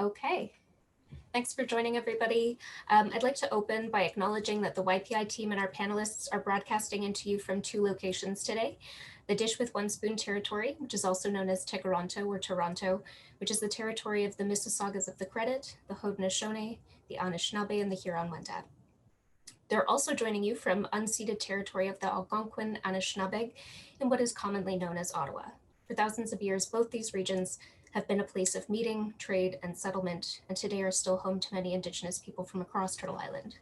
Okay, thanks for joining everybody. I'd like to open by acknowledging that the YPI team and our panelists are broadcasting into you from two locations today. The Dish with One Spoon territory, which is also known as Tekaronto or Toronto, which is the territory of the Mississaugas of the Credit, the Haudenosaunee, the Anishinaabe, and the Huron-Wendat. They're also joining you from unceded territory of the Algonquin Anishinaabe in what is commonly known as Ottawa. For thousands of years, both these regions have been a place of meeting, trade, and settlement, and today are still home to many Indigenous people from across Turtle Island.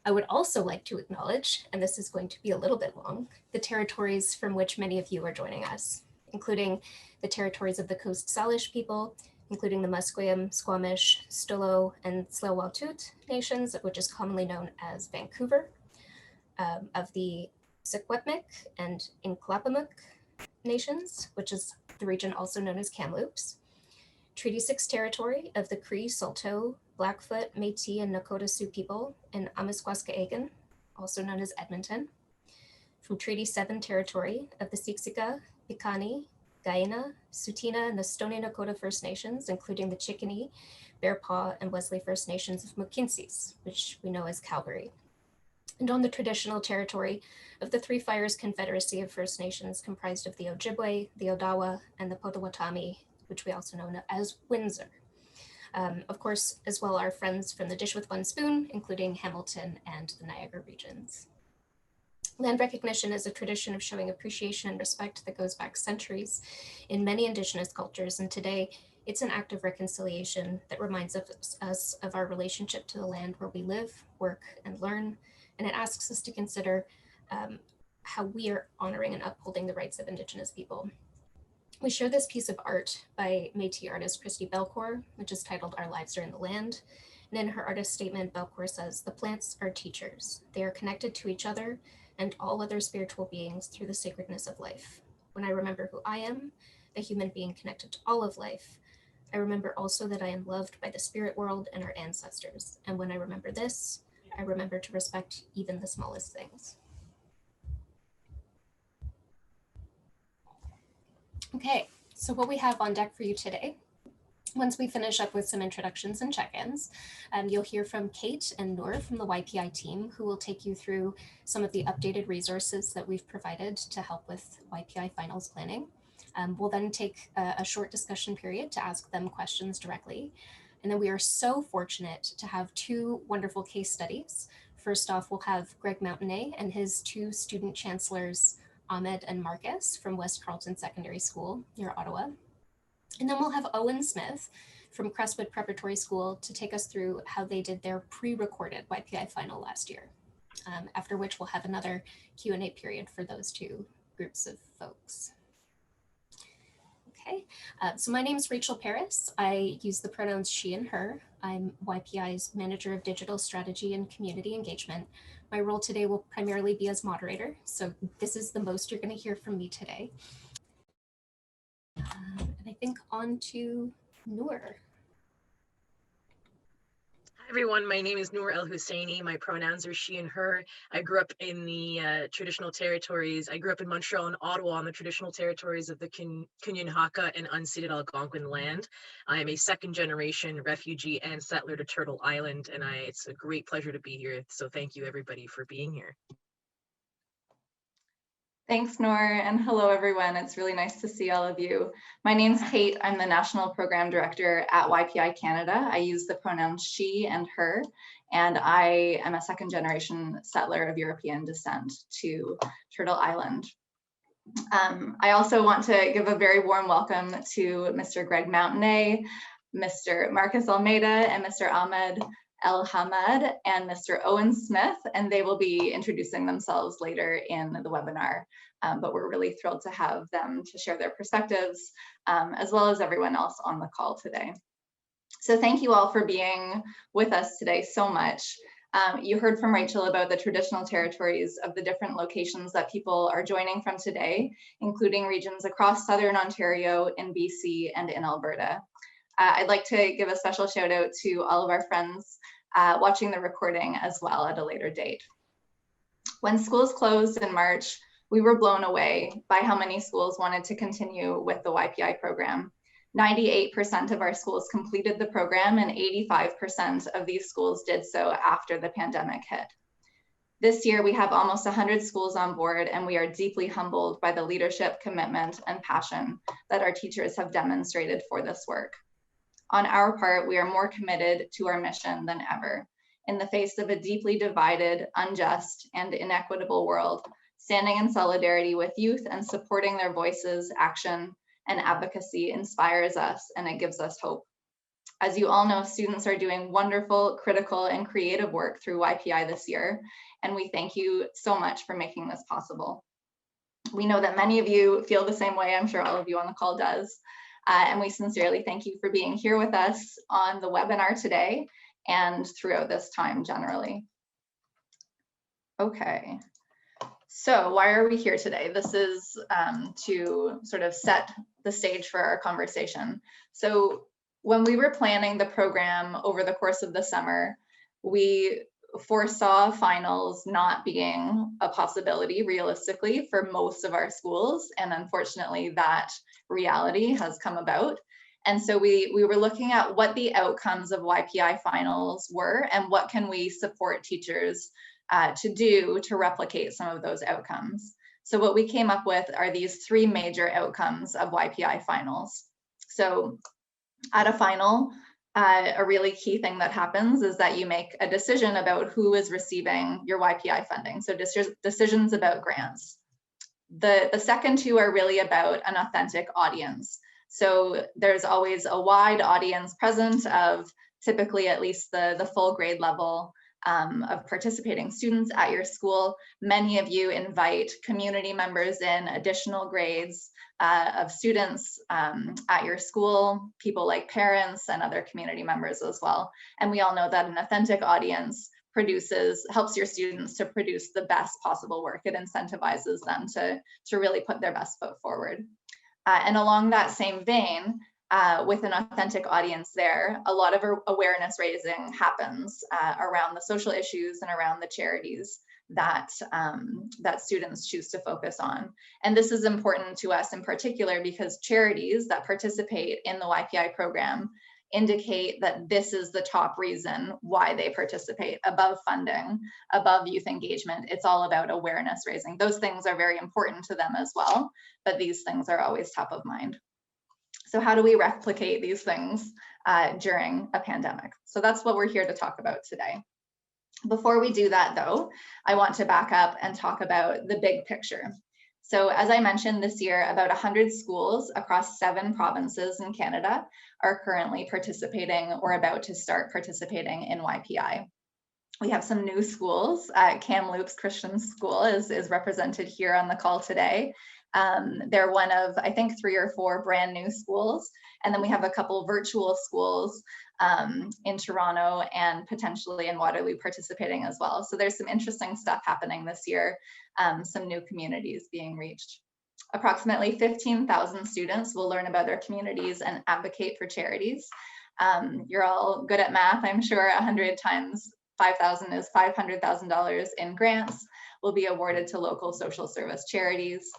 I would also like to acknowledge, and this is going to be a little bit long, the territories from which many of you are joining us, including the territories of the Coast Salish people, including the Musqueam, Squamish, Stilo, and Tsleil-Waututh nations, which is commonly known as Vancouver, of the Secwepemc and Inclapamuk nations, which is the region also known as Kamloops, Treaty 6 territory of the Cree, Saulteaux, Blackfoot, Métis, and Nakota Sioux people in Amiskwaskaegan, also known as Edmonton, from Treaty 7 territory of the Siksika, Piikani, Guyana, Tsuut'ina, and the Stoney Nakoda First Nations, including the Chickasee, Bearpaw, and Wesley First Nations of Mukinsees, which we know as Calgary, and on the traditional territory of the Three Fires Confederacy of First Nations comprised of the Ojibwe, the Odawa, and the Potawatomi, which we also know as Windsor. Of course, as well our friends from the Dish with One Spoon, including Hamilton and the Niagara regions. Land recognition is a tradition of showing appreciation and respect that goes back centuries in many Indigenous cultures, and today it's an act of reconciliation that reminds us of our relationship to the land where we live, work, and learn, and it asks us to consider how we are honoring and upholding the rights of Indigenous people. We share this piece of art by Métis artist Christy Belcourt, which is titled Our Lives Are in the Land. And in her artist statement, Belcourt says, "The plants are teachers. They are connected to each other and all other spiritual beings through the sacredness of life. When I remember who I am, a human being connected to all of life, I remember also that I am loved by the spirit world and our ancestors. And when I remember this, I remember to respect even the smallest things." Okay, so what we have on deck for you today, once we finish up with some introductions and check-ins, you'll hear from Kate and Noor from the YPI team, who will take you through some of the updated resources that we've provided to help with YPI finals planning. We'll then take a short discussion period to ask them questions directly. And then we are so fortunate to have two wonderful case studies. First off, we'll have Greg Mountenay and his two student chancellors, Ahmed and Marcus, from West Carleton Secondary School near Ottawa. And then we'll have Owen Smith from Crestwood Preparatory School to take us through how they did their pre-recorded YPI final last year, after which we'll have another Q&A period for those two groups of folks. Okay, so my name is Rachel Paris. I use the pronouns she and her. I'm YPI's Manager of Digital Strategy and Community Engagement. My role today will primarily be as moderator, so this is the most you're going to hear from me today. And I think on to Noor. Hi everyone, my name is Noor El Husseini. My pronouns are she and her. I grew up in the traditional territories. I grew up in Montreal and Ottawa on the traditional territories of the Kunien'Haka and unceded Algonquin land. I am a second generation refugee and settler to Turtle Island, and it's a great pleasure to be here. So thank you everybody for being here. Thanks, Noor, and hello, everyone. It's really nice to see all of you. My name's Kate. I'm the National Program Director at YPI Canada. I use the pronouns she and her, and I am a second generation settler of European descent to Turtle Island. I also want to give a very warm welcome to Mr. Greg Mountenay, Mr. Marcus Almeida, and Mr. Ahmed El-Hamed and Mr. Owen Smith, and they will be introducing themselves later in the webinar. But we're really thrilled to have them to share their perspectives, as well as everyone else on the call today. So thank you all for being with us today so much. You heard from Rachel about the traditional territories of the different locations that people are joining from today, including regions across Southern Ontario, in BC, and in Alberta. I'd like to give a special shout out to all of our friends watching the recording as well at a later date. When schools closed in March, we were blown away by how many schools wanted to continue with the YPI program. 98% of our schools completed the program, and 85% of these schools did so after the pandemic hit. This year, we have almost 100 schools on board, and we are deeply humbled by the leadership, commitment, and passion that our teachers have demonstrated for this work. On our part, we are more committed to our mission than ever. In the face of a deeply divided, unjust, and inequitable world, standing in solidarity with youth and supporting their voices, action, and advocacy inspires us, and it gives us hope. As you all know, students are doing wonderful, critical, and creative work through YPI this year, and we thank you so much for making this possible. We know that many of you feel the same way. I'm sure all of you on the call does. And we sincerely thank you for being here with us on the webinar today and throughout this time generally. Okay, so why are we here today? This is to sort of set the stage for our conversation. So when we were planning the program over the course of the summer, we foresaw finals not being a possibility realistically for most of our schools. And unfortunately, that reality has come about. And so we were looking at what the outcomes of YPI finals were and what can we support teachers to do to replicate some of those outcomes. So what we came up with are these three major outcomes of YPI finals. So at a final, a really key thing that happens is that you make a decision about who is receiving your YPI funding. So decisions about grants. The second two are really about an authentic audience. So there's always a wide audience present of typically at least the full grade level of participating students at your school. Many of you invite community members in, additional grades of students at your school, people like parents and other community members as well. And we all know that an authentic audience helps your students to produce the best possible work. It incentivizes them to really put their best foot forward. And along that same vein, with an authentic audience there, a lot of awareness raising happens around the social issues and around the charities that students choose to focus on. And this is important to us in particular because charities that participate in the YPI program indicate that this is the top reason why they participate, above funding, above youth engagement. It's all about awareness raising. Those things are very important to them as well, but these things are always top of mind. So how do we replicate these things during a pandemic? So that's what we're here to talk about today. Before we do that though, I want to back up and talk about the big picture. So as I mentioned this year, about 100 schools across 7 provinces in Canada are currently participating or about to start participating in YPI. We have some new schools. Kamloops Christian School is represented here on the call today. They're one of, I think, 3 or 4 brand new schools. And then we have a couple virtual schools in Toronto and potentially in Waterloo participating as well. So there's some interesting stuff happening this year, some new communities being reached. Approximately 15,000 students will learn about their communities and advocate for charities. You're all good at math, I'm sure. 100 times 5,000 is $500,000 in grants will be awarded to local social service charities.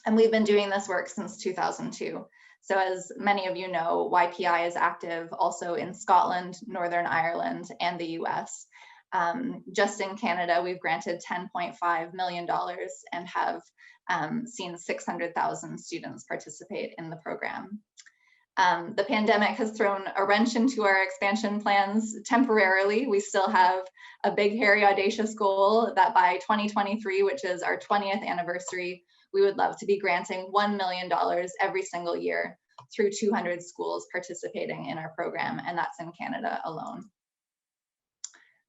And we've been doing this work since 2002. So as many of you know, YPI is active also in Scotland, Northern Ireland, and the US. Just in Canada, we've granted $10.5 million and have seen 600,000 students participate in the program. The pandemic has thrown a wrench into our expansion plans temporarily. We still have a big, hairy, audacious goal that by 2023, which is our 20th anniversary, we would love to be granting $1 million every single year through 200 schools participating in our program, and that's in Canada alone.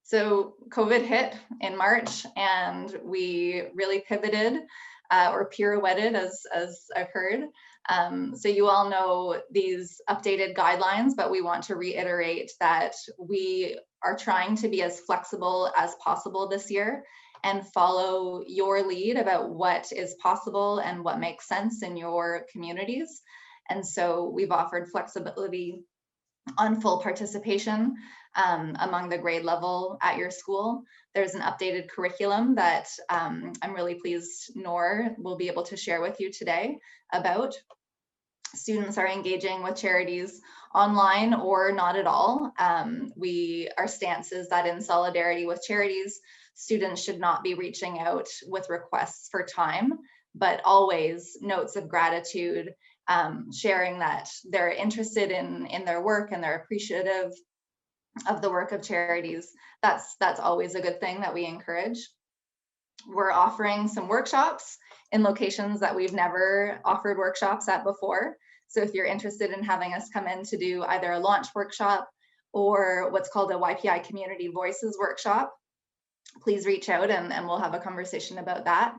So COVID hit in March, and we really pivoted or pirouetted, as I've heard. So you all know these updated guidelines, but we want to reiterate that we are trying to be as flexible as possible this year and follow your lead about what is possible and what makes sense in your communities. And so we've offered flexibility on full participation among the grade level at your school. There's an updated curriculum that I'm really pleased Noor will be able to share with you today about. Students are engaging with charities online or not at all. Our stance is that in solidarity with charities, students should not be reaching out with requests for time, but always notes of gratitude, sharing that they're interested in their work and they're appreciative of the work of charities. That's always a good thing that we encourage. We're offering some workshops in locations that we've never offered workshops at before. So if you're interested in having us come in to do either a launch workshop or what's called a YPI Community Voices workshop, please reach out and we'll have a conversation about that.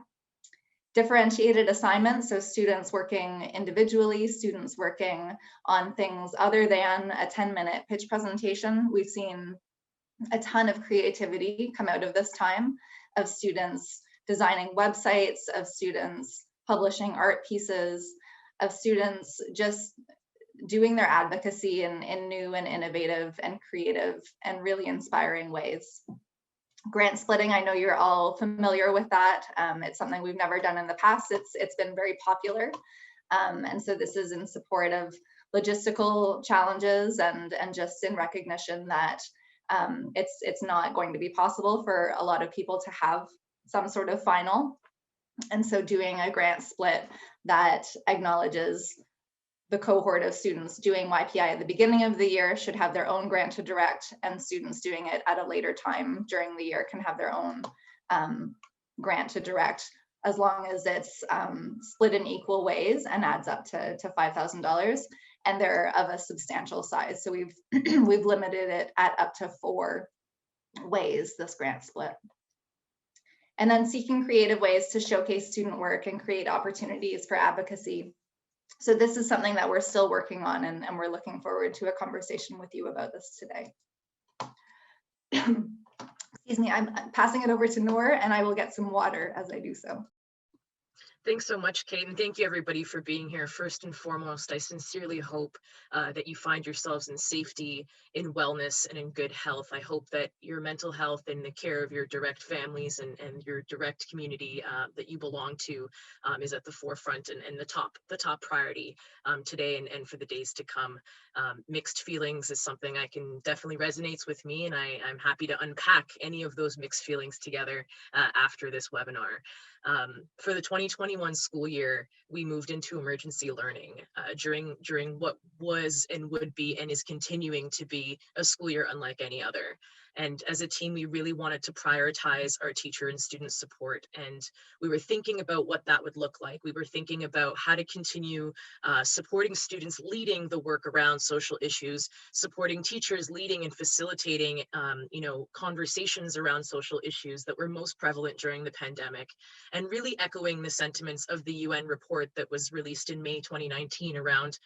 Differentiated assignments, so students working individually, students working on things other than a 10-minute pitch presentation. We've seen a ton of creativity come out of this time, of students designing websites, of students publishing art pieces, of students just doing their advocacy in new and innovative and creative and really inspiring ways. Grant splitting, I know you're all familiar with that. It's something we've never done in the past. It's been very popular. And so this is in support of logistical challenges and just in recognition that it's not going to be possible for a lot of people to have some sort of final. And so doing a grant split that acknowledges the cohort of students doing YPI at the beginning of the year should have their own grant to direct, and students doing it at a later time during the year can have their own grant to direct, as long as it's split in equal ways and adds up to $5,000, and they're of a substantial size. So we've we've limited it at up to 4 ways, this grant split. And then seeking creative ways to showcase student work and create opportunities for advocacy. So this is something that we're still working on, and we're looking forward to a conversation with you about this today. Excuse me, I'm passing it over to Noor, and I will get some water as I do so. Thanks so much, Kate, and thank you everybody for being here. First and foremost, I sincerely hope that you find yourselves in safety, in wellness, and in good health. I hope that your mental health and the care of your direct families and your direct community that you belong to is at the forefront and the top priority today and for the days to come. Mixed feelings is something I can definitely resonates with me, and I'm happy to unpack any of those mixed feelings together after this webinar. For the 2021 school year, we moved into emergency learning during what was and would be and is continuing to be a school year unlike any other. And as a team, we really wanted to prioritize our teacher and student support. And we were thinking about what that would look like. We were thinking about how to continue supporting students leading the work around social issues, supporting teachers leading and facilitating conversations around social issues that were most prevalent during the pandemic, and really echoing the sentiments of the UN report that was released in May 2019 around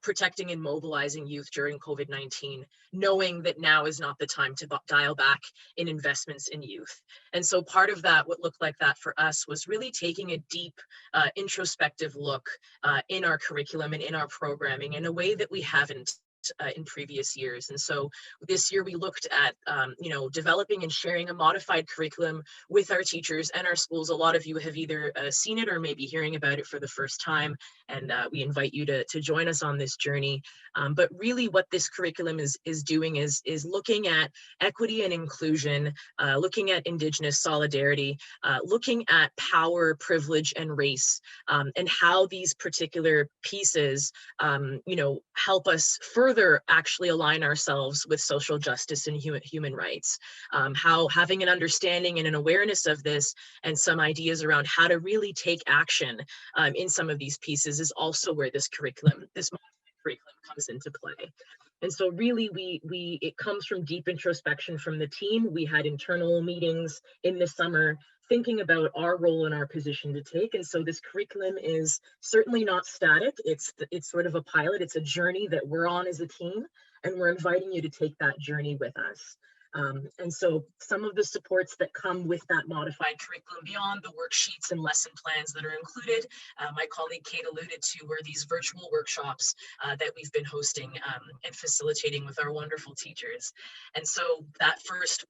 protecting and mobilizing youth during COVID-19, knowing that now is not the time to dial back in investments in youth. And so part of that, what looked like that for us, was really taking a deep introspective look in our curriculum and in our programming in a way that we haven't in previous years. And so this year we looked at developing and sharing a modified curriculum with our teachers and our schools. A lot of you have either seen it or maybe hearing about it for the first time, and we invite you to join us on this journey. But really what this curriculum is doing is looking at equity and inclusion, looking at Indigenous solidarity, looking at power, privilege, and race, and how these particular pieces help us further actually align ourselves with social justice and human rights. How having an understanding and an awareness of this and some ideas around how to really take action in some of these pieces is also where this curriculum comes into play. And so really it comes from deep introspection from the team. We had internal meetings in the summer thinking about our role and our position to take. And so this curriculum is certainly not static. It's sort of a pilot. It's a journey that we're on as a team, and we're inviting you to take that journey with us. And so some of the supports that come with that modified curriculum beyond the worksheets and lesson plans that are included, my colleague Kate alluded to, were these virtual workshops that we've been hosting and facilitating with our wonderful teachers. And so that first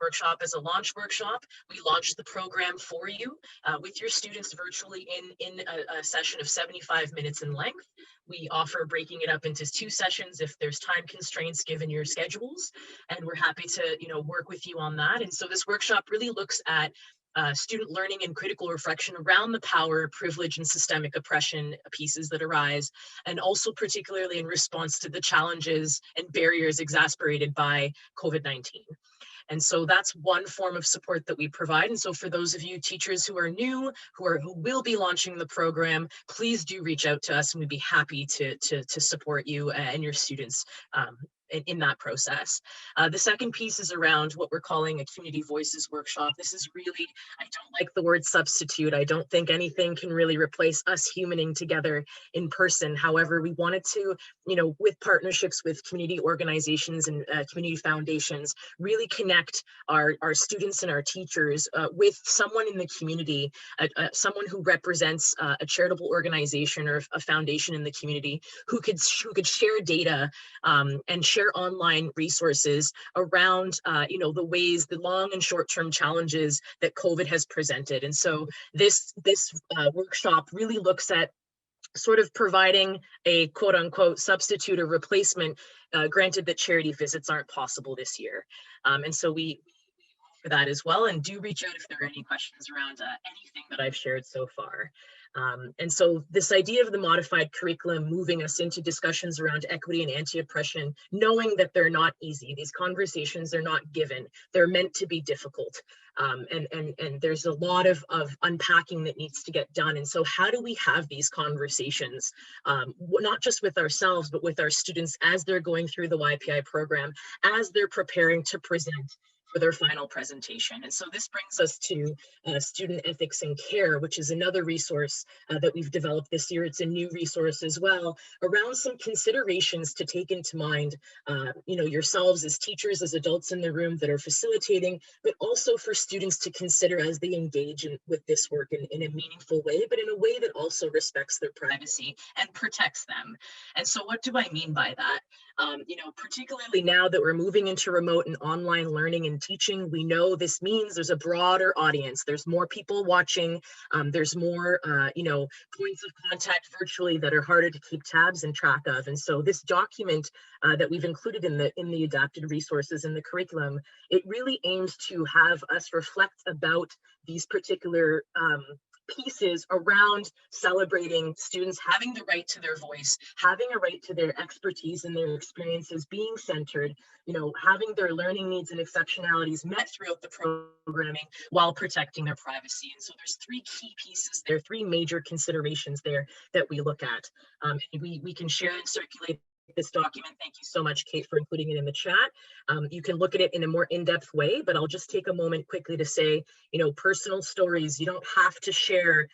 workshop is a launch workshop. We launched the program for you with your students virtually in a session of 75 minutes in length. We offer breaking it up into 2 sessions if there's time constraints given your schedules, and we're happy to, work with you on that. And so this workshop really looks at student learning and critical reflection around the power, privilege, and systemic oppression pieces that arise, and also particularly in response to the challenges and barriers exacerbated by COVID-19. And so that's one form of support that we provide. And so for those of you teachers who are new, who will be launching the program, please do reach out to us, and we'd be happy to support you and your students in that process. The second piece is around what we're calling a community voices workshop. This is really, I don't like the word substitute. I don't think anything can really replace us humaning together in person. However, we wanted to, with partnerships with community organizations and community foundations, really connect our students and our teachers with someone in the community, someone who represents a charitable organization or a foundation in the community who could share data and share online resources around, the ways, the long and short-term challenges that COVID has presented. And so this workshop really looks at sort of providing a quote unquote substitute or replacement, granted that charity visits aren't possible this year. And so we for that as well, and do reach out if there are any questions around anything that I've shared so far. And so this idea of the modified curriculum moving us into discussions around equity and anti-oppression, knowing that they're not easy. These conversations are not given. They're meant to be difficult. And there's a lot of unpacking that needs to get done. And so how do we have these conversations, not just with ourselves, but with our students as they're going through the YPI program, as they're preparing to present for their final presentation. And so this brings us to student ethics and care, which is another resource that we've developed this year. It's a new resource as well, around some considerations to take into mind, yourselves as teachers, as adults in the room that are facilitating, but also for students to consider as they engage with this work in a meaningful way, but in a way that also respects their privacy and protects them. And so what do I mean by that? Particularly now that we're moving into remote and online learning and teaching, we know this means there's a broader audience. There's more people watching. There's more, points of contact virtually that are harder to keep tabs and track of. And so this document that we've included in the adapted resources in the curriculum, it really aims to have us reflect about these particular pieces around celebrating students having the right to their voice, having a right to their expertise and their experiences being centered, having their learning needs and exceptionalities met throughout the programming while protecting their privacy. And so there's 3 key pieces there, 3 major considerations there that we look at. And we can share and circulate this document. Thank you so much, Kate, for including it in the chat. You can look at it in a more in-depth way, but I'll just take a moment quickly to say, personal stories. You don't have to share,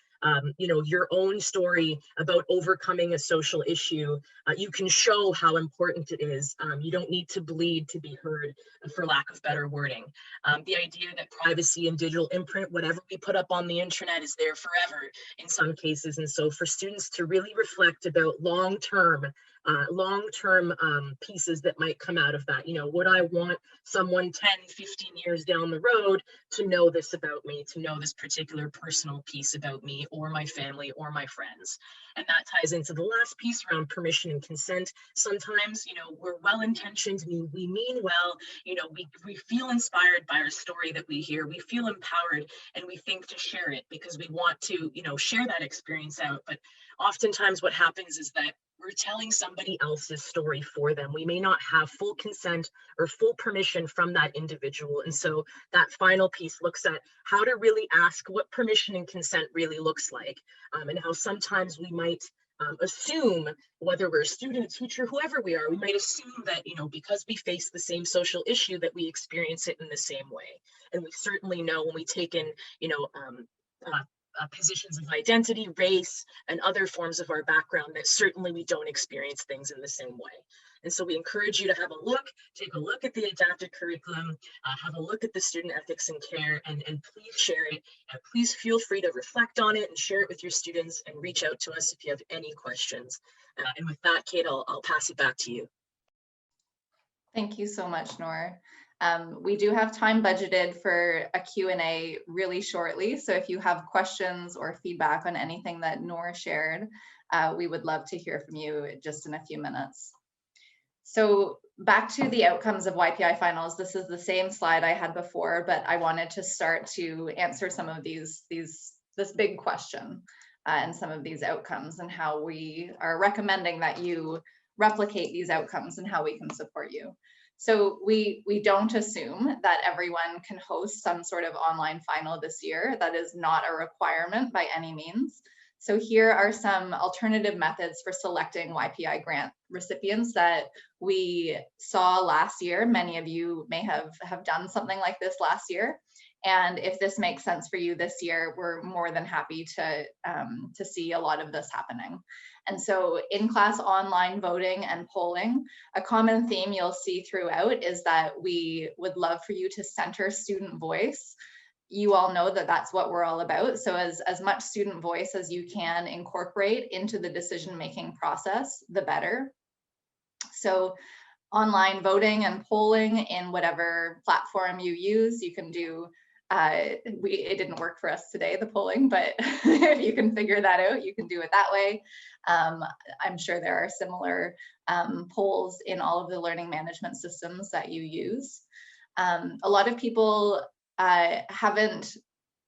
your own story about overcoming a social issue. You can show how important it is. You don't need to bleed to be heard, for lack of better wording. The idea that privacy and digital imprint, whatever we put up on the internet, is there forever in some cases. And so for students to really reflect about long-term pieces that might come out of that. Would I want someone 10, 15 years down the road to know this about me, to know this particular personal piece about me or my family or my friends? And that ties into the last piece around permission and consent. Sometimes, we're well-intentioned, we mean well, we feel inspired by our story that we hear, we feel empowered, and we think to share it because we want to, share that experience out. But oftentimes what happens is that we're telling somebody else's story for them. We may not have full consent or full permission from that individual. And so that final piece looks at how to really ask what permission and consent really looks like, and how sometimes we might assume, whether we're a student, teacher, whoever we are, we might assume that, because we face the same social issue, that we experience it in the same way. And we certainly know when we take in, positions of identity, race, and other forms of our background, that certainly we don't experience things in the same way. And so we encourage you to have a look, take a look at the adapted curriculum, have a look at the student ethics and care, and please share it. Please feel free to reflect on it and share it with your students, and reach out to us if you have any questions. And with that, Kate, I'll pass it back to you. Thank you so much, Noor. We do have time budgeted for a Q&A really shortly. So if you have questions or feedback on anything that Noor shared, we would love to hear from you just in a few minutes. So back to the outcomes of YPI finals. This is the same slide I had before, but I wanted to start to answer some of this big question and some of these outcomes and how we are recommending that you replicate these outcomes and how we can support you. So we don't assume that everyone can host some sort of online final this year. That is not a requirement by any means. So here are some alternative methods for selecting YPI grant recipients that we saw last year. Many of you may have done something like this last year. And if this makes sense for you this year, we're more than happy to see a lot of this happening. And so in-class online voting and polling, a common theme you'll see throughout is that we would love for you to center student voice. You all know that that's what we're all about. So as much student voice as you can incorporate into the decision-making process, the better. So online voting and polling in whatever platform you use, you can do, it didn't work for us today, the polling, but if you can figure that out, you can do it that way. I'm sure there are similar polls in all of the learning management systems that you use. A lot of people haven't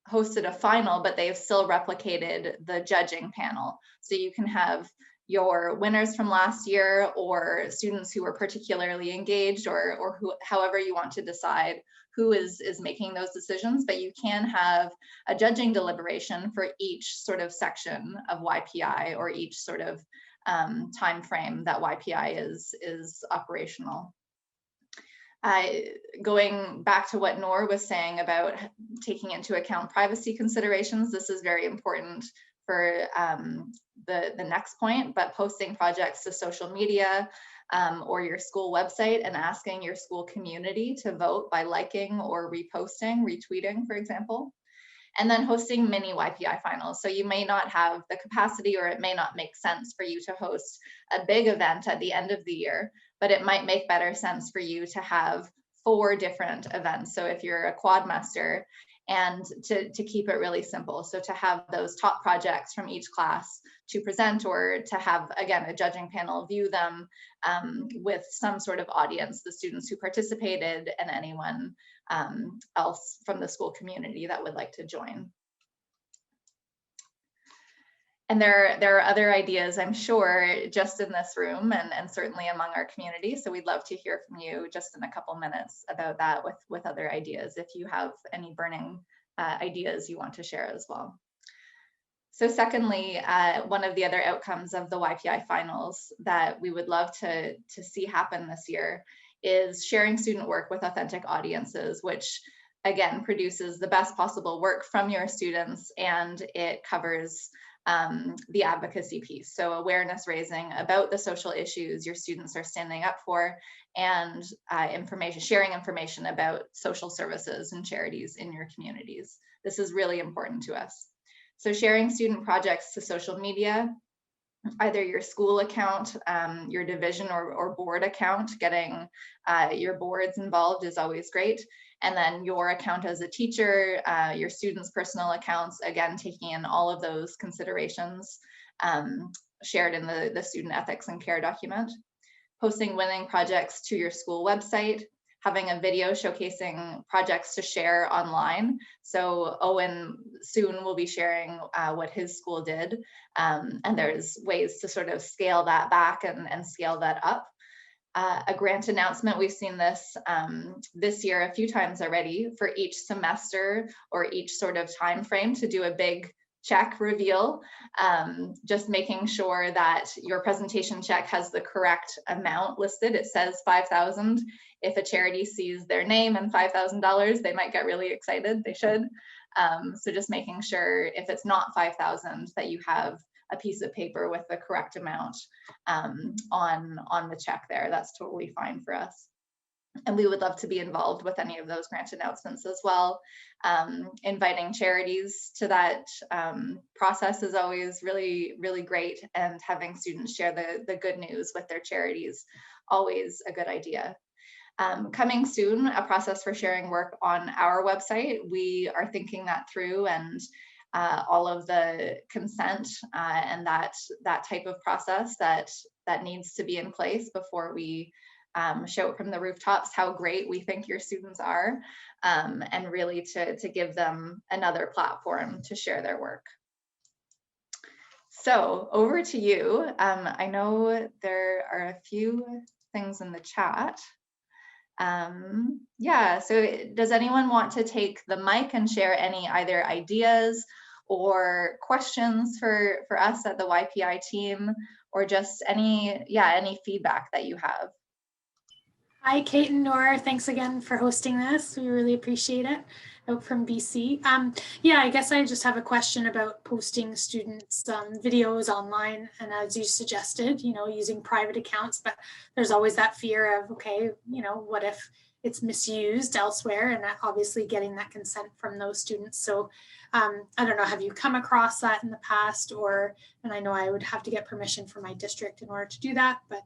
hosted a final, but they've still replicated the judging panel. So you can have your winners from last year or students who were particularly engaged or however you want to decide who is making those decisions, but you can have a judging deliberation for each sort of section of YPI or each sort of time frame that YPI is operational. Going back to what Noor was saying about taking into account privacy considerations, this is very important for the next point, but posting projects to social media or your school website and asking your school community to vote by liking or reposting, retweeting, for example. And then hosting mini YPI finals. So you may not have the capacity or it may not make sense for you to host a big event at the end of the year, but it might make better sense for you to have 4 different events. So if you're a quadmaster, and to keep it really simple. So to have those top projects from each class to present or to have, again, a judging panel view them with some sort of audience, the students who participated and anyone else from the school community that would like to join. And there are other ideas, I'm sure, just in this room and certainly among our community. So we'd love to hear from you just in a couple minutes about that with other ideas, if you have any burning ideas you want to share as well. So secondly, one of the other outcomes of the YPI finals that we would love to see happen this year is sharing student work with authentic audiences, which again produces the best possible work from your students, and it covers the advocacy piece. So awareness raising about the social issues your students are standing up for, and sharing information about social services and charities in your communities. This is really important to us. So sharing student projects to social media, either your school account, your division or board account, getting your boards involved is always great. And then your account as a teacher, your students' personal accounts, again, taking in all of those considerations shared in the student ethics and care document. Posting winning projects to your school website, having a video showcasing projects to share online. So Owen soon will be sharing what his school did. And there's ways to sort of scale that back and scale that up. A grant announcement, we've seen this this year a few times already for each semester or each sort of time frame to do a big check reveal, just making sure that your presentation check has the correct amount listed. It says $5,000. If a charity sees their name and $5,000, they might get really excited. They should. So just making sure if it's not $5,000 that you have a piece of paper with the correct amount on the check there. That's totally fine for us. And we would love to be involved with any of those grant announcements as well. Inviting charities to that process is always really, really great. And having students share the good news with their charities, always a good idea. Coming soon, a process for sharing work on our website. We are thinking that through, and all of the consent and that type of process that needs to be in place before we shout from the rooftops how great we think your students are, and really to give them another platform to share their work. So over to you. I know there are a few things in the chat. Yeah, so does anyone want to take the mic and share any either ideas or questions for us at the YPI team, or just any feedback that you have? Hi, Kate and Noor. Thanks again for hosting this. We really appreciate it. Out from BC. Yeah, I guess I just have a question about posting students' videos online, and as you suggested, using private accounts, but there's always that fear of, okay, what if it's misused elsewhere, and obviously getting that consent from those students. So I don't know, have you come across that in the past, and I know I would have to get permission from my district in order to do that, but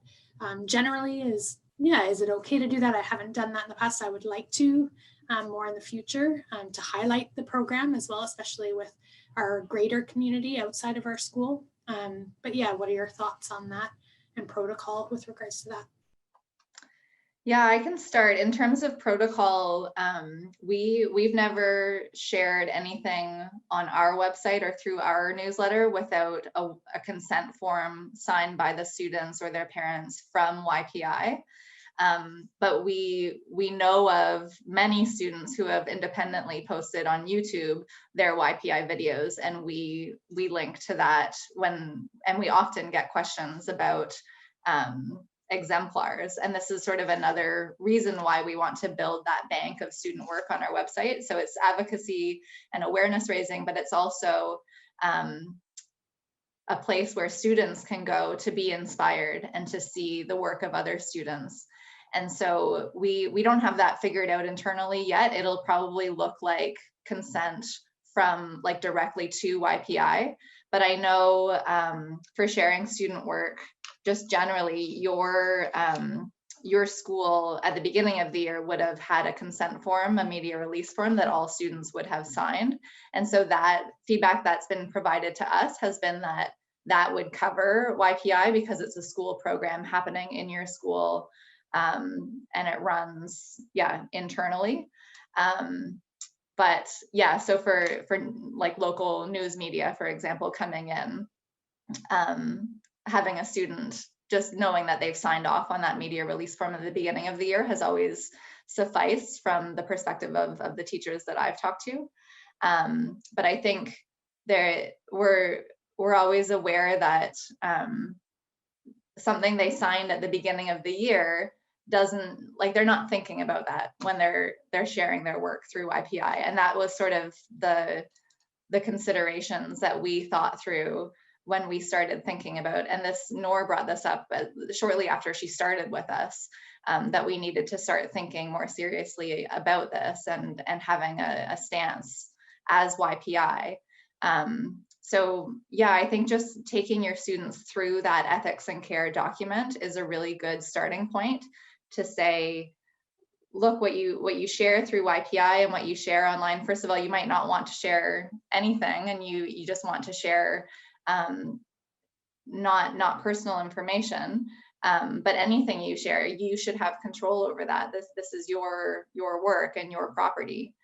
generally is it okay to do that? I haven't done that in the past. I would like to more in the future to highlight the program as well, especially with our greater community outside of our school. But yeah, what are your thoughts on that and protocol with regards to that? Yeah, I can start. In terms of protocol, we've never shared anything on our website or through our newsletter without a consent form signed by the students or their parents from YPI. But we know of many students who have independently posted on YouTube their YPI videos, and we link to that and we often get questions about exemplars. And this is sort of another reason why we want to build that bank of student work on our website. So it's advocacy and awareness raising, but it's also a place where students can go to be inspired and to see the work of other students. And so we don't have that figured out internally yet. It'll probably look like consent from directly to YPI. But I know for sharing student work, just generally your school at the beginning of the year would have had a consent form, a media release form that all students would have signed. And so that feedback that's been provided to us has been that would cover YPI because it's a school program happening in your school, and it runs, internally. But yeah, so for local news media, for example, coming in, having a student just knowing that they've signed off on that media release form at the beginning of the year has always sufficed from the perspective of the teachers that I've talked to. But I think we're always aware that something they signed at the beginning of the year doesn't, they're not thinking about that when they're sharing their work through YPI. And that was sort of the considerations that we thought through when we started thinking about, and Noor brought this up shortly after she started with us, that we needed to start thinking more seriously about this and having a stance as YPI. So yeah, I think just taking your students through that ethics and care document is a really good starting point to say, look, what you share through YPI and what you share online. First of all, you might not want to share anything, and you just want to share not personal information, but anything you share, you should have control over that. This is your work and your property.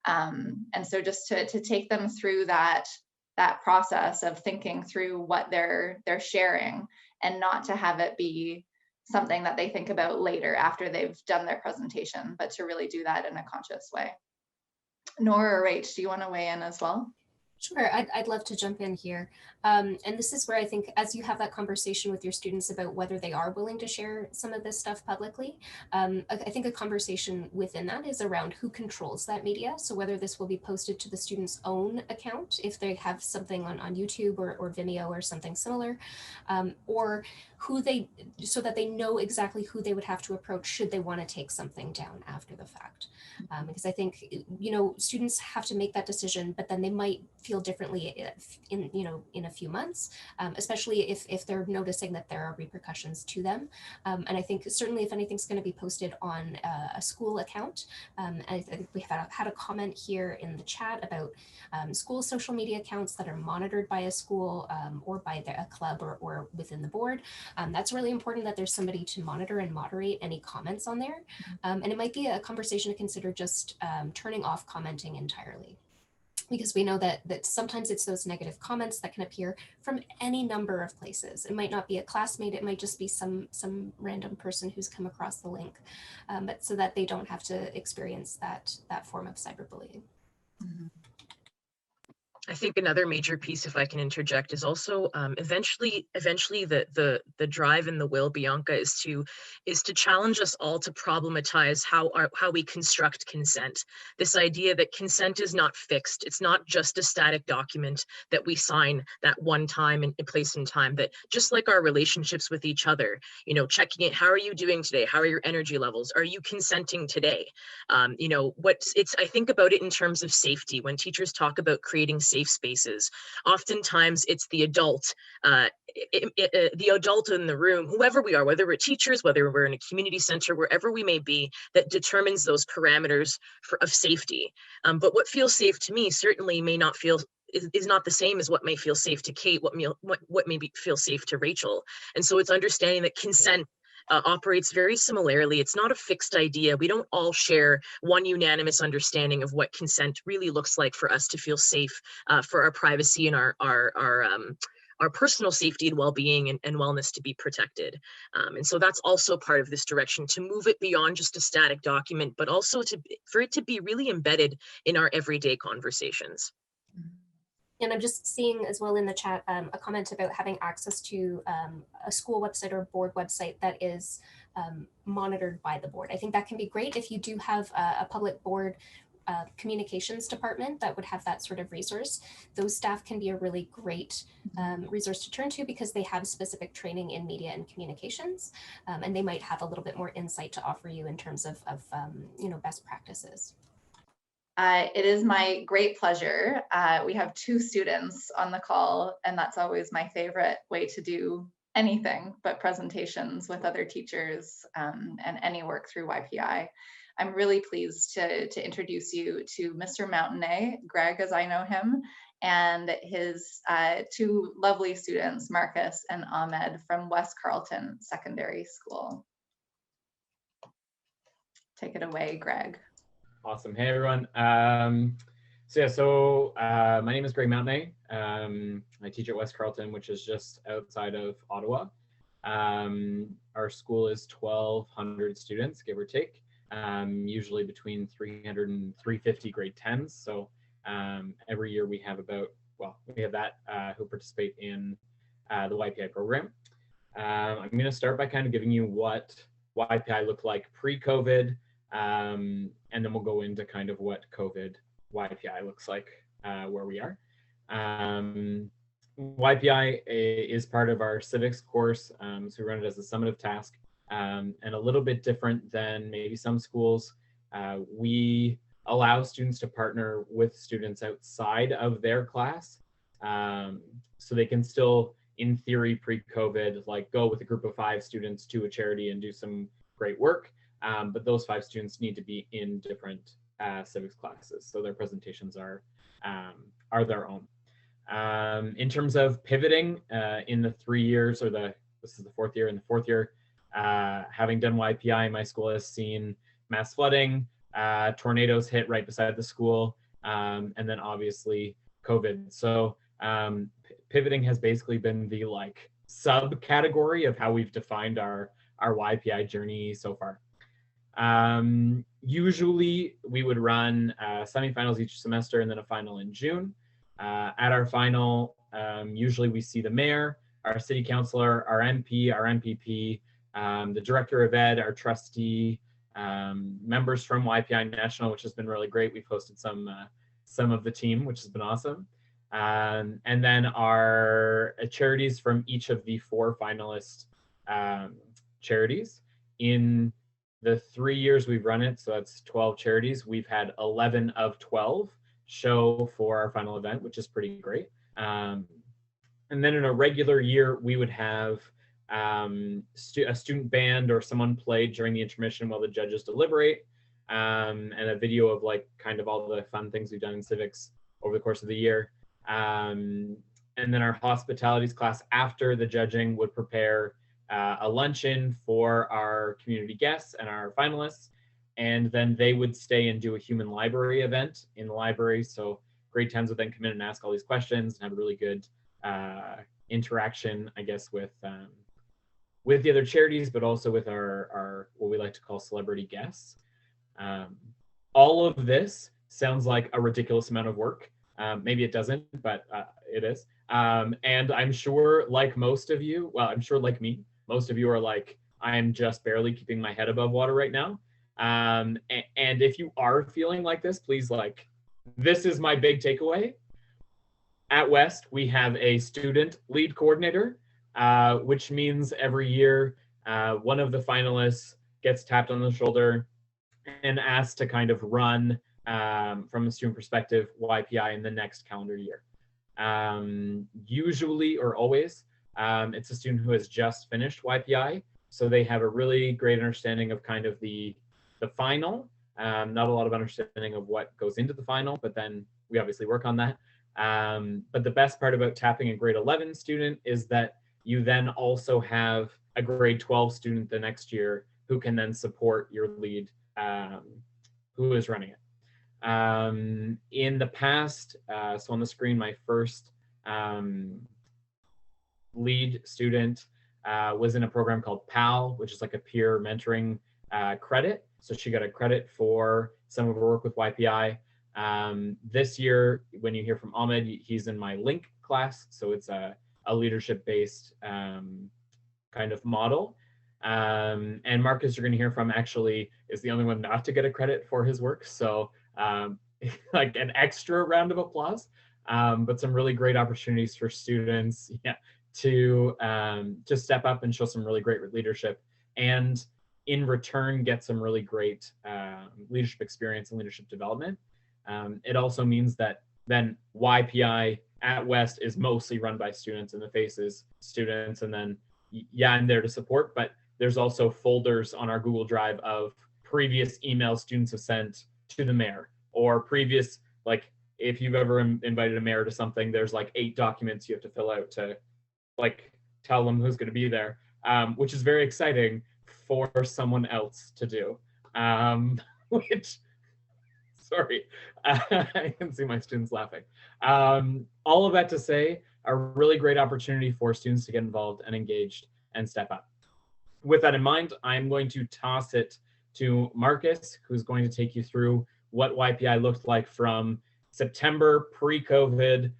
And so just to take them through that process of thinking through what they're sharing, and not to have it be something that they think about later after they've done their presentation, but to really do that in a conscious way. Noor or Rach, do you want to weigh in as well? Sure, I'd love to jump in here. And this is where I think as you have that conversation with your students about whether they are willing to share some of this stuff publicly, I think a conversation within that is around who controls that media. So whether this will be posted to the student's own account, if they have something on YouTube or Vimeo or something similar, or so that they know exactly who they would have to approach should they want to take something down after the fact. Because I think, students have to make that decision, but then they might feel differently in a few months, especially if they're noticing that there are repercussions to them. And I think certainly if anything's going to be posted on a school account, I think we have had a comment here in the chat about school social media accounts that are monitored by a school or by a club or within the board. That's really important that there's somebody to monitor and moderate any comments on there. And it might be a conversation to consider just turning off commenting entirely. Because we know that sometimes it's those negative comments that can appear from any number of places. It might not be a classmate, it might just be some random person who's come across the link, but so that they don't have to experience that form of cyberbullying. Mhm. I think another major piece, if I can interject, is also eventually the drive and the will, Bianca, is to challenge us all to problematize how we construct consent. This idea that consent is not fixed. It's not just a static document that we sign that one time in a place and time. That just like our relationships with each other, checking it. How are you doing today? How are your energy levels? Are you consenting today? I think about it in terms of safety. When teachers talk about creating safe spaces, oftentimes it's the adult, the adult in the room, whoever we are, whether we're teachers, whether we're in a community center, wherever we may be, that determines those parameters of safety. But what feels safe to me certainly may not feel is not the same as what may feel safe to Kate, what may feel safe to Rachel. And so it's understanding that consent operates very similarly. It's not a fixed idea. We don't all share one unanimous understanding of what consent really looks like for us to feel safe, for our privacy and our personal safety and well-being and wellness to be protected. And so that's also part of this direction, to move it beyond just a static document, but also for it to be really embedded in our everyday conversations. And I'm just seeing as well in the chat a comment about having access to a school website or board website that is monitored by the board. I think that can be great if you do have a public board communications department that would have that sort of resource. Those staff can be a really great resource to turn to because they have specific training in media and communications, and they might have a little bit more insight to offer you in terms of best practices. It is my great pleasure. We have 2 students on the call, and that's always my favorite way to do anything but presentations with other teachers and any work through YPI. I'm really pleased to introduce you to Mr. Mountenay, Greg as I know him, and his 2 lovely students, Marcus and Ahmed from West Carleton Secondary School. Take it away, Greg. Awesome. Hey, everyone. My name is Greg Mountenay. I teach at West Carleton, which is just outside of Ottawa. Our school is 1,200 students, give or take, usually between 300 and 350 grade 10s. So every year we have who participate in the YPI program. I'm going to start by kind of giving you what YPI looked like pre-COVID. And then we'll go into kind of what COVID YPI looks like where we are. YPI is part of our civics course, so we run it as a summative task, and a little bit different than maybe some schools. We allow students to partner with students outside of their class, so they can still, in theory, pre-COVID, like go with a group of 5 students to a charity and do some great work. But those 5 students need to be in different civics classes, so their presentations are their own. In terms of pivoting in the 3 years, this is the 4th year. In the 4th year, having done YPI, my school has seen mass flooding, tornadoes hit right beside the school, and then obviously COVID. So pivoting has basically been the subcategory of how we've defined our YPI journey so far. Usually we would run semifinals each semester and then a final in June. At our final, usually we see the mayor, our city councilor, our MP, our MPP, the director of ed, our trustee, members from YPI National, which has been really great. We've hosted some of the team, which has been awesome. And then our charities from each of the 4 finalist charities. In the 3 years we've run it, so that's 12 charities, we've had 11 of 12 show for our final event, which is pretty great. And then in a regular year, we would have a student band or someone played during the intermission while the judges deliberate, and a video of like kind of all the fun things we've done in civics over the course of the year. And then our hospitalities class after the judging would prepare a luncheon for our community guests and our finalists. And then they would stay and do a human library event in the library. So grade 10s would then come in and ask all these questions and have a really good interaction, I guess, with the other charities, but also with our what we like to call celebrity guests. All of this sounds like a ridiculous amount of work. Maybe it doesn't, but it is. And I'm sure, like most of you, well, I'm sure like me, most of you are like, I'm just barely keeping my head above water right now. And if you are feeling like this, please, like, this is my big takeaway. At West, we have a student lead coordinator, which means every year one of the finalists gets tapped on the shoulder and asked to kind of run, from a student perspective, YPI in the next calendar year. Usually or always, it's a student who has just finished YPI, so they have a really great understanding of kind of the final, not a lot of understanding of what goes into the final, but then we obviously work on that. But the best part about tapping a grade 11 student is that you then also have a grade 12 student the next year who can then support your lead, who is running it. In the past, so on the screen, my first lead student was in a program called PAL, which is like a peer mentoring credit. So she got a credit for some of her work with YPI. This year, when you hear from Ahmed, he's in my link class. So it's a leadership-based kind of model. And Marcus, you're going to hear from, actually is the only one not to get a credit for his work. So like an extra round of applause, but some really great opportunities for students to step up and show some really great leadership, and in return get some really great leadership experience and leadership development. It also means that then YPI at West is mostly run by students, and the face is students, and then I'm there to support, but there's also folders on our Google Drive of previous emails students have sent to the mayor, or previous, like if you've ever invited a mayor to something, there's like 8 documents you have to fill out to like tell them who's going to be there, which is very exciting for someone else to do. Which, sorry, I can see my students laughing. All of that to say, a really great opportunity for students to get involved and engaged and step up. With that in mind, I'm going to toss it to Marcus, who's going to take you through what YPI looked like from September pre-COVID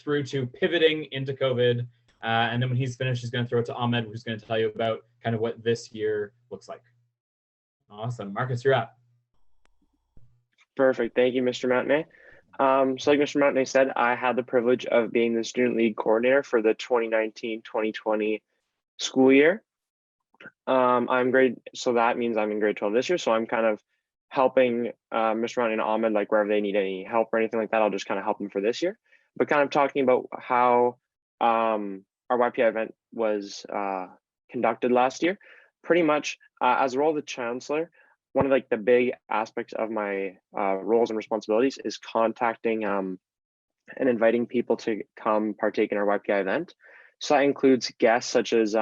through to pivoting into COVID. And then when he's finished, he's going to throw it to Ahmed, who's going to tell you about kind of what this year looks like. Awesome. Marcus, you're up. Perfect. Thank you, Mr. Mountenay. So like Mr. Mountenay said, I had the privilege of being the student lead coordinator for the 2019-2020 school year. So that means I'm in grade 12 this year. So I'm kind of helping Mr. Mountenay and Ahmed, like wherever they need any help or anything like that, I'll just kind of help them for this year. But kind of talking about how our YPI event was conducted last year. Pretty much as a role of the chancellor, one of like the big aspects of my roles and responsibilities is contacting and inviting people to come partake in our YPI event. So that includes guests such as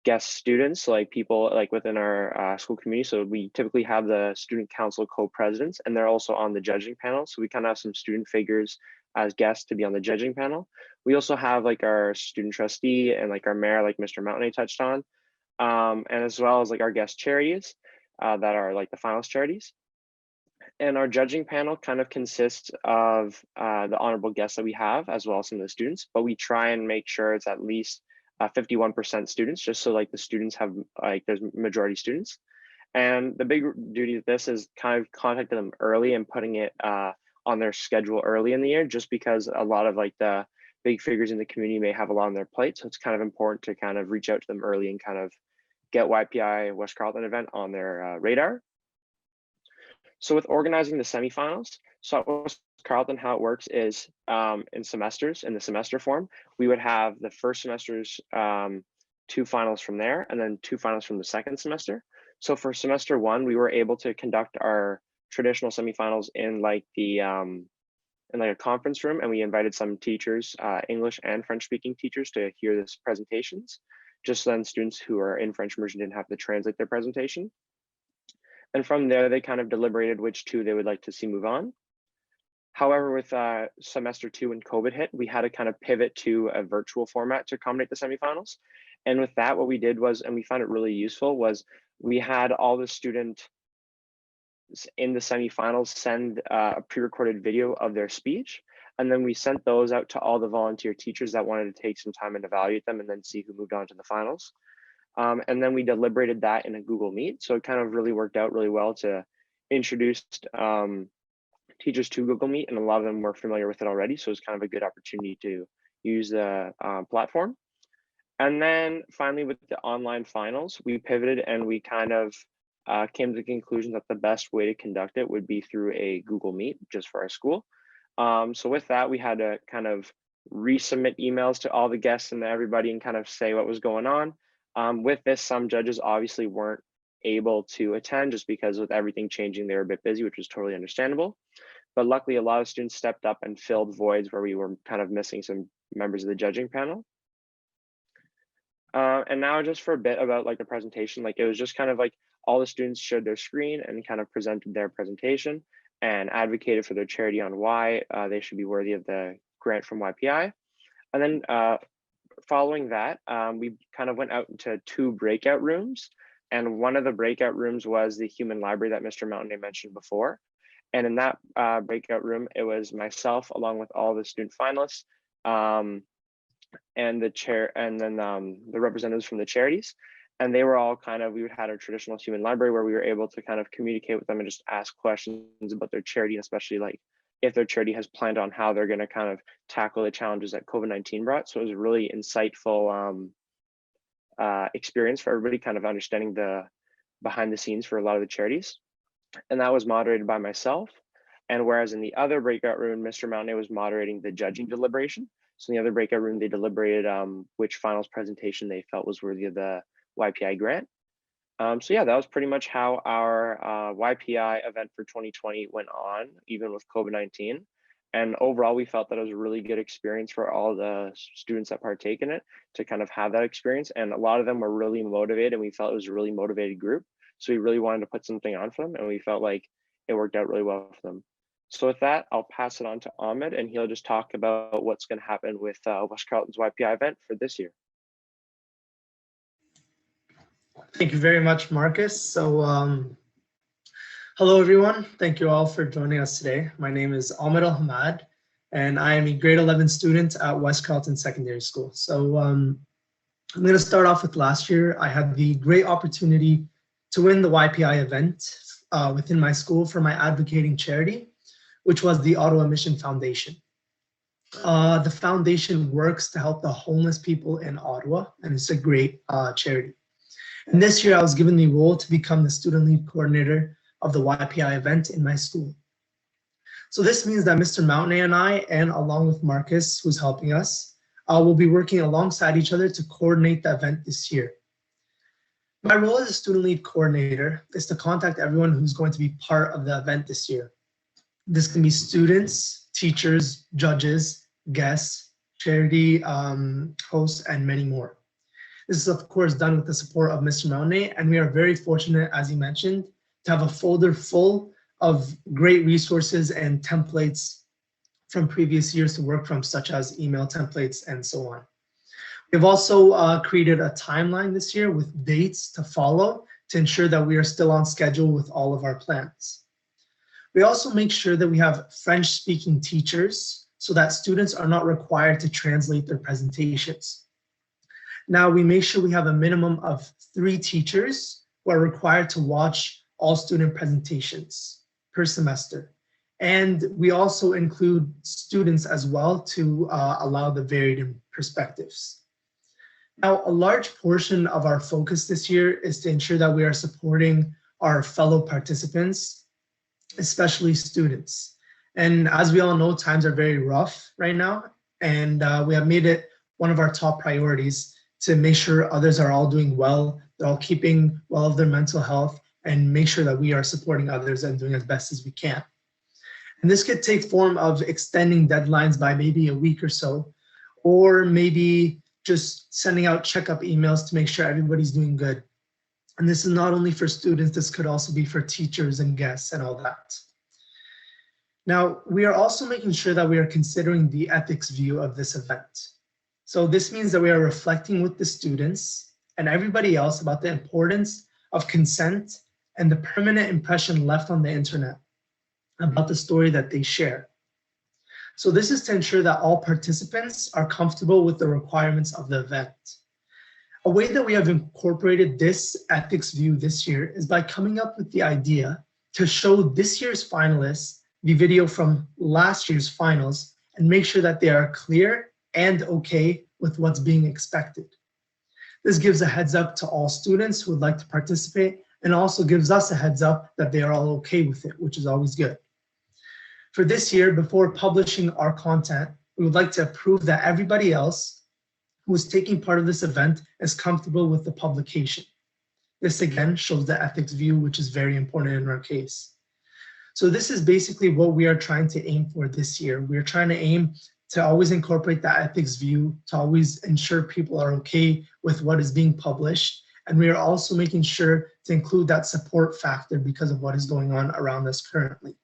guest students, like people like within our school community. So we typically have the student council co-presidents, and they're also on the judging panel. So we kind of have some student figures as guests to be on the judging panel. We also have like our student trustee and like our mayor, like Mr. Mountenay touched on, and as well as like our guest charities that are like the finalist charities. And our judging panel kind of consists of the honorable guests that we have, as well as some of the students, but we try and make sure it's at least 51% students, just so like the students have like there's majority students. And the big duty of this is kind of contacting them early and putting it on their schedule early in the year, just because a lot of like the big figures in the community may have a lot on their plate. So it's kind of important to kind of reach out to them early and kind of get YPI West Carleton event on their radar. So with organizing the semifinals, so at West Carleton, how it works is in semesters, in the semester form, we would have the first semester's 2 finals from there, and then 2 finals from the second semester. So for semester 1, we were able to conduct our traditional semifinals in like the in like a conference room, and we invited some teachers, English and French speaking teachers, to hear this presentations. Just then students who are in French immersion didn't have to translate their presentation. And from there, they kind of deliberated which 2 they would like to see move on. However, with semester 2 when COVID hit, we had to kind of pivot to a virtual format to accommodate the semifinals. And with that, what we did was, and we found it really useful, was we had all the students in the semifinals send a pre-recorded video of their speech. And then we sent those out to all the volunteer teachers that wanted to take some time and evaluate them and then see who moved on to the finals. And then we deliberated that in a Google Meet. So it kind of really worked out really well to introduce teachers to Google Meet, and a lot of them were familiar with it already. So it's kind of a good opportunity to use the platform. And then finally with the online finals, we pivoted and we kind of came to the conclusion that the best way to conduct it would be through a Google Meet just for our school. So with that, we had to kind of resubmit emails to all the guests and everybody and kind of say what was going on. With this, some judges obviously weren't able to attend just because with everything changing, they were a bit busy, which was totally understandable. But luckily, a lot of students stepped up and filled voids where we were kind of missing some members of the judging panel. And now just for a bit about like the presentation, like it was just kind of like all the students showed their screen and kind of presented their presentation and advocated for their charity on why they should be worthy of the grant from YPI. And then following that, we kind of went out into 2 breakout rooms. And one of the breakout rooms was the human library that Mr. Mountenay mentioned before. And in that breakout room, it was myself along with all the student finalists and the chair, and then the representatives from the charities. And they were all kind of, we had our traditional human library where we were able to kind of communicate with them and just ask questions about their charity, and especially like if their charity has planned on how they're going to kind of tackle the challenges that COVID-19 brought. So it was a really insightful experience for everybody, kind of understanding the behind the scenes for a lot of the charities. And that was moderated by myself. And whereas in the other breakout room, Mr. Mountenay was moderating the judging deliberation. So in the other breakout room, they deliberated which finals presentation they felt was worthy of the YPI grant. So yeah, that was pretty much how our YPI event for 2020 went on, even with COVID-19. And overall, we felt that it was a really good experience for all the students that partake in it to kind of have that experience. And a lot of them were really motivated, and we felt it was a really motivated group. So we really wanted to put something on for them, and we felt like it worked out really well for them. So with that, I'll pass it on to Ahmed, and he'll just talk about what's going to happen with West Carleton's YPI event for this year. Thank you very much, Marcus. So hello, everyone. Thank you all for joining us today. My name is Ahmed, and I am a grade 11 student at West Carleton Secondary School. So I'm going to start off with last year. I had the great opportunity to win the YPI event within my school for my advocating charity, which was the Ottawa Mission Foundation. The foundation works to help the homeless people in Ottawa, and it's a great charity. And this year I was given the role to become the student lead coordinator of the YPI event in my school. So this means that Mr. Mountenay and I, and along with Marcus, who's helping us, will be working alongside each other to coordinate the event this year. My role as a student lead coordinator is to contact everyone who's going to be part of the event this year. This can be students, teachers, judges, guests, charity hosts, and many more. This is of course done with the support of Mr. Mountenay, and we are very fortunate, as he mentioned, to have a folder full of great resources and templates from previous years to work from, such as email templates and so on. We've also created a timeline this year with dates to follow to ensure that we are still on schedule with all of our plans. We also make sure that we have French-speaking teachers so that students are not required to translate their presentations. Now, we make sure we have a minimum of 3 teachers who are required to watch all student presentations per semester. And we also include students as well to allow the varied perspectives. Now, a large portion of our focus this year is to ensure that we are supporting our fellow participants, especially students. And as we all know, times are very rough right now, and we have made it one of our top priorities to make sure others are all doing well, they're all keeping well of their mental health, and make sure that we are supporting others and doing as best as we can. And this could take form of extending deadlines by maybe a week or so, or maybe just sending out checkup emails to make sure everybody's doing good. And this is not only for students, this could also be for teachers and guests and all that. Now, we are also making sure that we are considering the ethics view of this event. So this means that we are reflecting with the students and everybody else about the importance of consent and the permanent impression left on the internet about the story that they share. So this is to ensure that all participants are comfortable with the requirements of the event. A way that we have incorporated this ethics view this year is by coming up with the idea to show this year's finalists the video from last year's finals and make sure that they are clear and okay with what's being expected. This gives a heads up to all students who would like to participate and also gives us a heads up that they are all okay with it, which is always good. For this year, before publishing our content, we would like to prove that everybody else who is taking part of this event is comfortable with the publication. This again shows the ethics view, which is very important in our case. So this is basically what we are trying to aim for this year. We're trying to aim to always incorporate that ethics view, to always ensure people are okay with what is being published. And we are also making sure to include that support factor because of what is going on around us currently.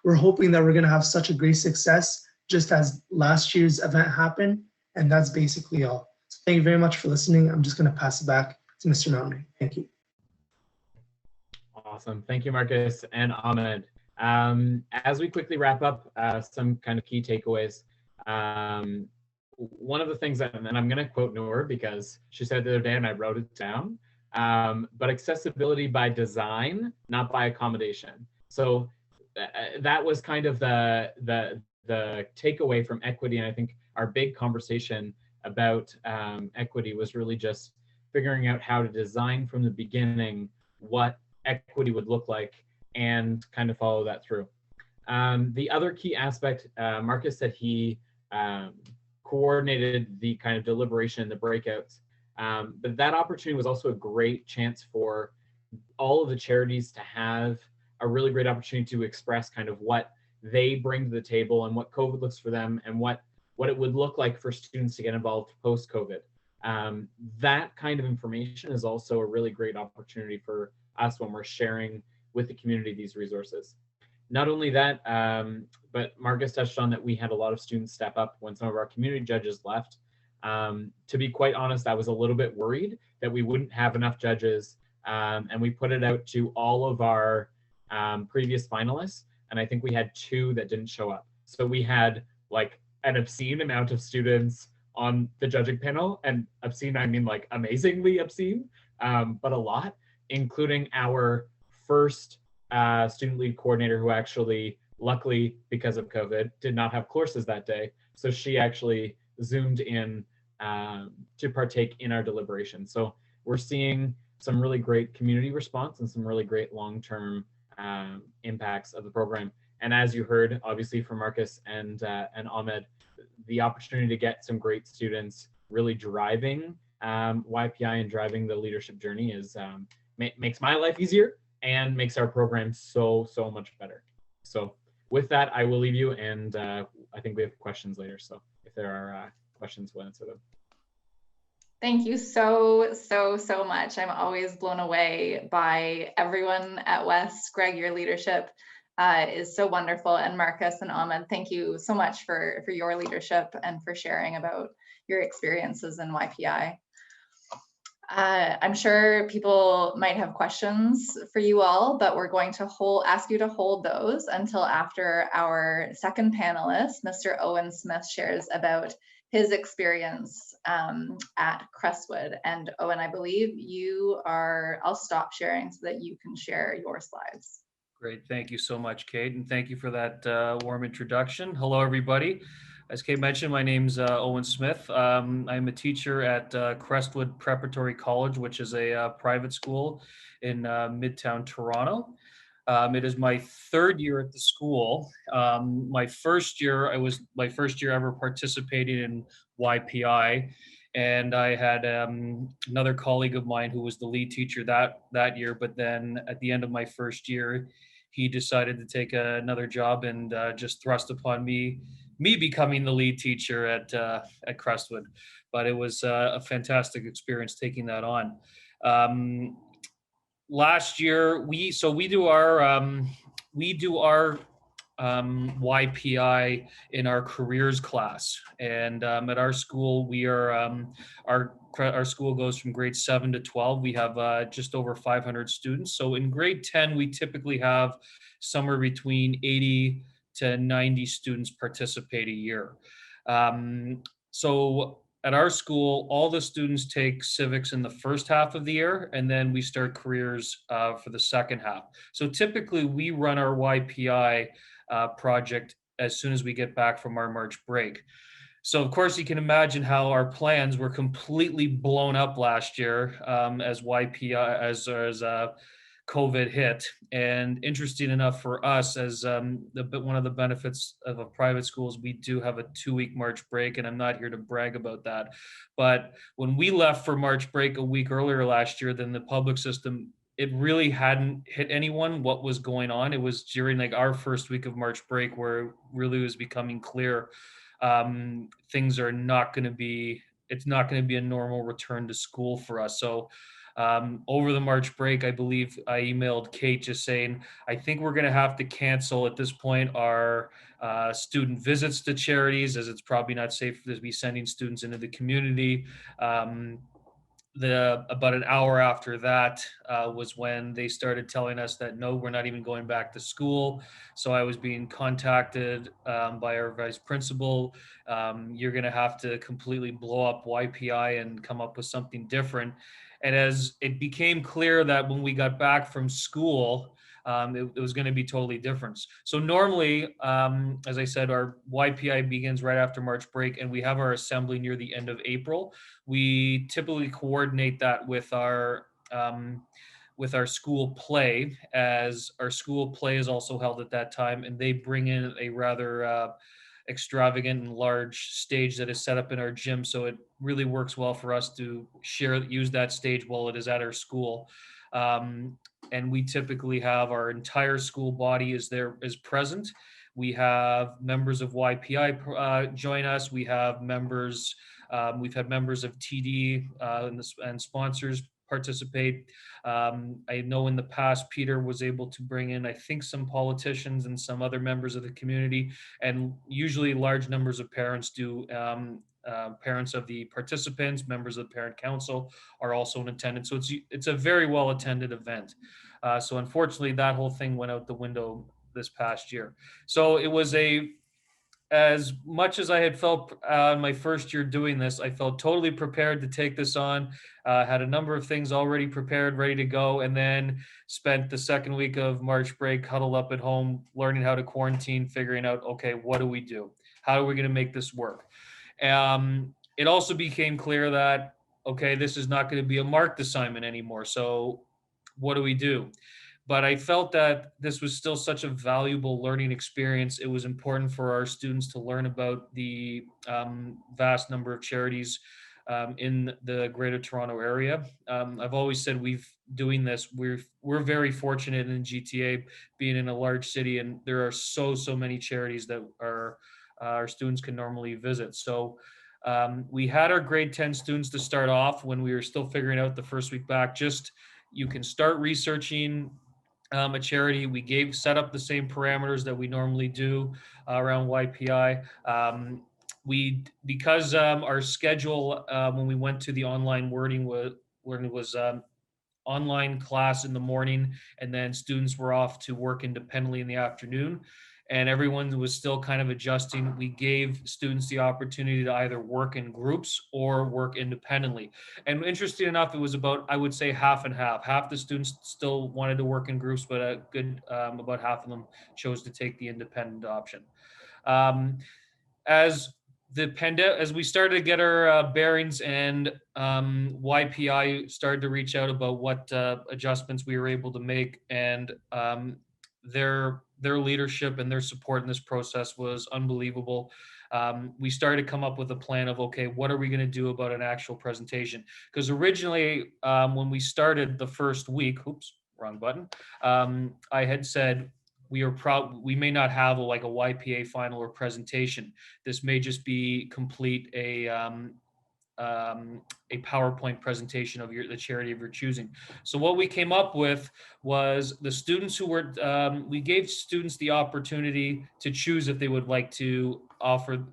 We're hoping that we're going to have such a great success, just as last year's event happened, and that's basically all. So thank you very much for listening. I'm just going to pass it back to Mr. Mountenay. Thank you. Awesome. Thank you, Marcus and Ahmed. As we quickly wrap up, some kind of key takeaways. One of the things that, and I'm going to quote Noor because she said the other day and I wrote it down, but accessibility by design, not by accommodation. So that was kind of the takeaway from equity. And I think our big conversation about equity was really just figuring out how to design from the beginning what equity would look like and kind of follow that through. The other key aspect, Marcus said he coordinated the kind of deliberation and the breakouts, but that opportunity was also a great chance for all of the charities to have a really great opportunity to express kind of what they bring to the table and what COVID looks for them and what it would look like for students to get involved post-COVID. That kind of information is also a really great opportunity for us when we're sharing with the community these resources. Not only that, but Marcus touched on that we had a lot of students step up when some of our community judges left. To be quite honest, I was a little bit worried that we wouldn't have enough judges, and we put it out to all of our previous finalists, and I think we had 2 that didn't show up. So we had like an obscene amount of students on the judging panel, and obscene, I mean like amazingly obscene, but a lot, including our first student lead coordinator who actually, luckily because of COVID, did not have courses that day. So she actually Zoomed in to partake in our deliberation. So we're seeing some really great community response and some really great long-term impacts of the program. And as you heard, obviously from Marcus and Ahmed, the opportunity to get some great students really driving YPI and driving the leadership journey is makes my life easier and makes our program so much better. So with that, I will leave you, and I think we have questions later. So if there are questions, we'll answer them. Thank you so much. I'm always blown away by everyone at West. Greg, your leadership is so wonderful. And Marcus and Ahmed, thank you so much for your leadership and for sharing about your experiences in YPI. I'm sure people might have questions for you all, but we're going to ask you to hold those until after our second panelist, Mr. Owen Smith, shares about his experience at Crestwood. And Owen, I believe you are, I'll stop sharing so that you can share your slides. Great. Thank you so much, Kate. And thank you for that warm introduction. Hello, everybody. As Kate mentioned, my name's Owen Smith. I'm a teacher at Crestwood Preparatory College, which is a private school in Midtown Toronto. It is my third year at the school. My first year ever participating in YPI. And I had another colleague of mine who was the lead teacher that year. But then at the end of my first year, he decided to take another job and just thrust upon me becoming the lead teacher at Crestwood. But it was a fantastic experience taking that on. Last year, we do our YPI in our careers class, and at our school we are our school goes from grade 7 to 12. We have just over 500 students. So in grade 10, we typically have somewhere between 80 to 90 students participate a year. So at our school, all the students take civics in the first half of the year, and then we start careers for the second half. So typically we run our YPI project as soon as we get back from our March break. So of course you can imagine how our plans were completely blown up last year as YPI, as COVID hit. And interesting enough for us, as one of the benefits of a private school is we do have a 2-week March break, and I'm not here to brag about that. But when we left for March break a week earlier last year than the public system, it really hadn't hit anyone what was going on. It was during like our first week of March break where it really was becoming clear things are not going to be, it's not going to be a normal return to school for us. So over the March break, I believe I emailed Kate just saying, I think we're going to have to cancel at this point our student visits to charities, as it's probably not safe to be sending students into the community. About an hour after that was when they started telling us that no, we're not even going back to school. So I was being contacted by our vice principal. You're going to have to completely blow up YPI and come up with something different. And as it became clear that when we got back from school, it was going to be totally different. So normally, as I said, our YPI begins right after March break, and we have our assembly near the end of April. We typically coordinate that with our school play, as our school play is also held at that time, and they bring in a rather extravagant and large stage that is set up in our gym. So it really works well for us to use that stage while it is at our school. And we typically have our entire school body is present. We have members of YPI join us. We have members, we've had members of TD and sponsors participate. I know in the past, Peter was able to bring in, I think, some politicians and some other members of the community, and usually large numbers of parents do. Parents of the participants, members of the parent council are also in attendance. So it's a very well attended event. So unfortunately, that whole thing went out the window this past year. So it was as much as I had felt my first year doing this, I felt totally prepared to take this on, had a number of things already prepared, ready to go, and then spent the second week of March break huddled up at home, learning how to quarantine, figuring out, okay, what do we do? How are we going to make this work? It also became clear that, okay, this is not going to be a marked assignment anymore. So what do we do? But I felt that this was still such a valuable learning experience. It was important for our students to learn about the vast number of charities in the Greater Toronto area. I've always said we're very fortunate in GTA being in a large city, and there are so many charities that our students can normally visit. So we had our grade 10 students to start off when we were still figuring out the first week back. Just you can start researching a charity. We set up the same parameters that we normally do around YPI. Because our schedule when we went to the online wording was online class in the morning, and then students were off to work independently in the afternoon. and everyone was still kind of adjusting, we gave students the opportunity to either work in groups or work independently. And interesting enough, it was about, I would say, half and half. Half the students still wanted to work in groups, but a good about half of them chose to take the independent option. As as we started to get our bearings, and YPI started to reach out about what adjustments we were able to make, and their leadership and their support in this process was unbelievable. We started to come up with a plan of, okay, what are we going to do about an actual presentation? Because originally, when we started the first week, oops, wrong button, I had said, we may not have like a YPA final or presentation. This may just be complete a PowerPoint presentation of the charity of your choosing. So what we came up with was the students who were, we gave students the opportunity to choose if they would like to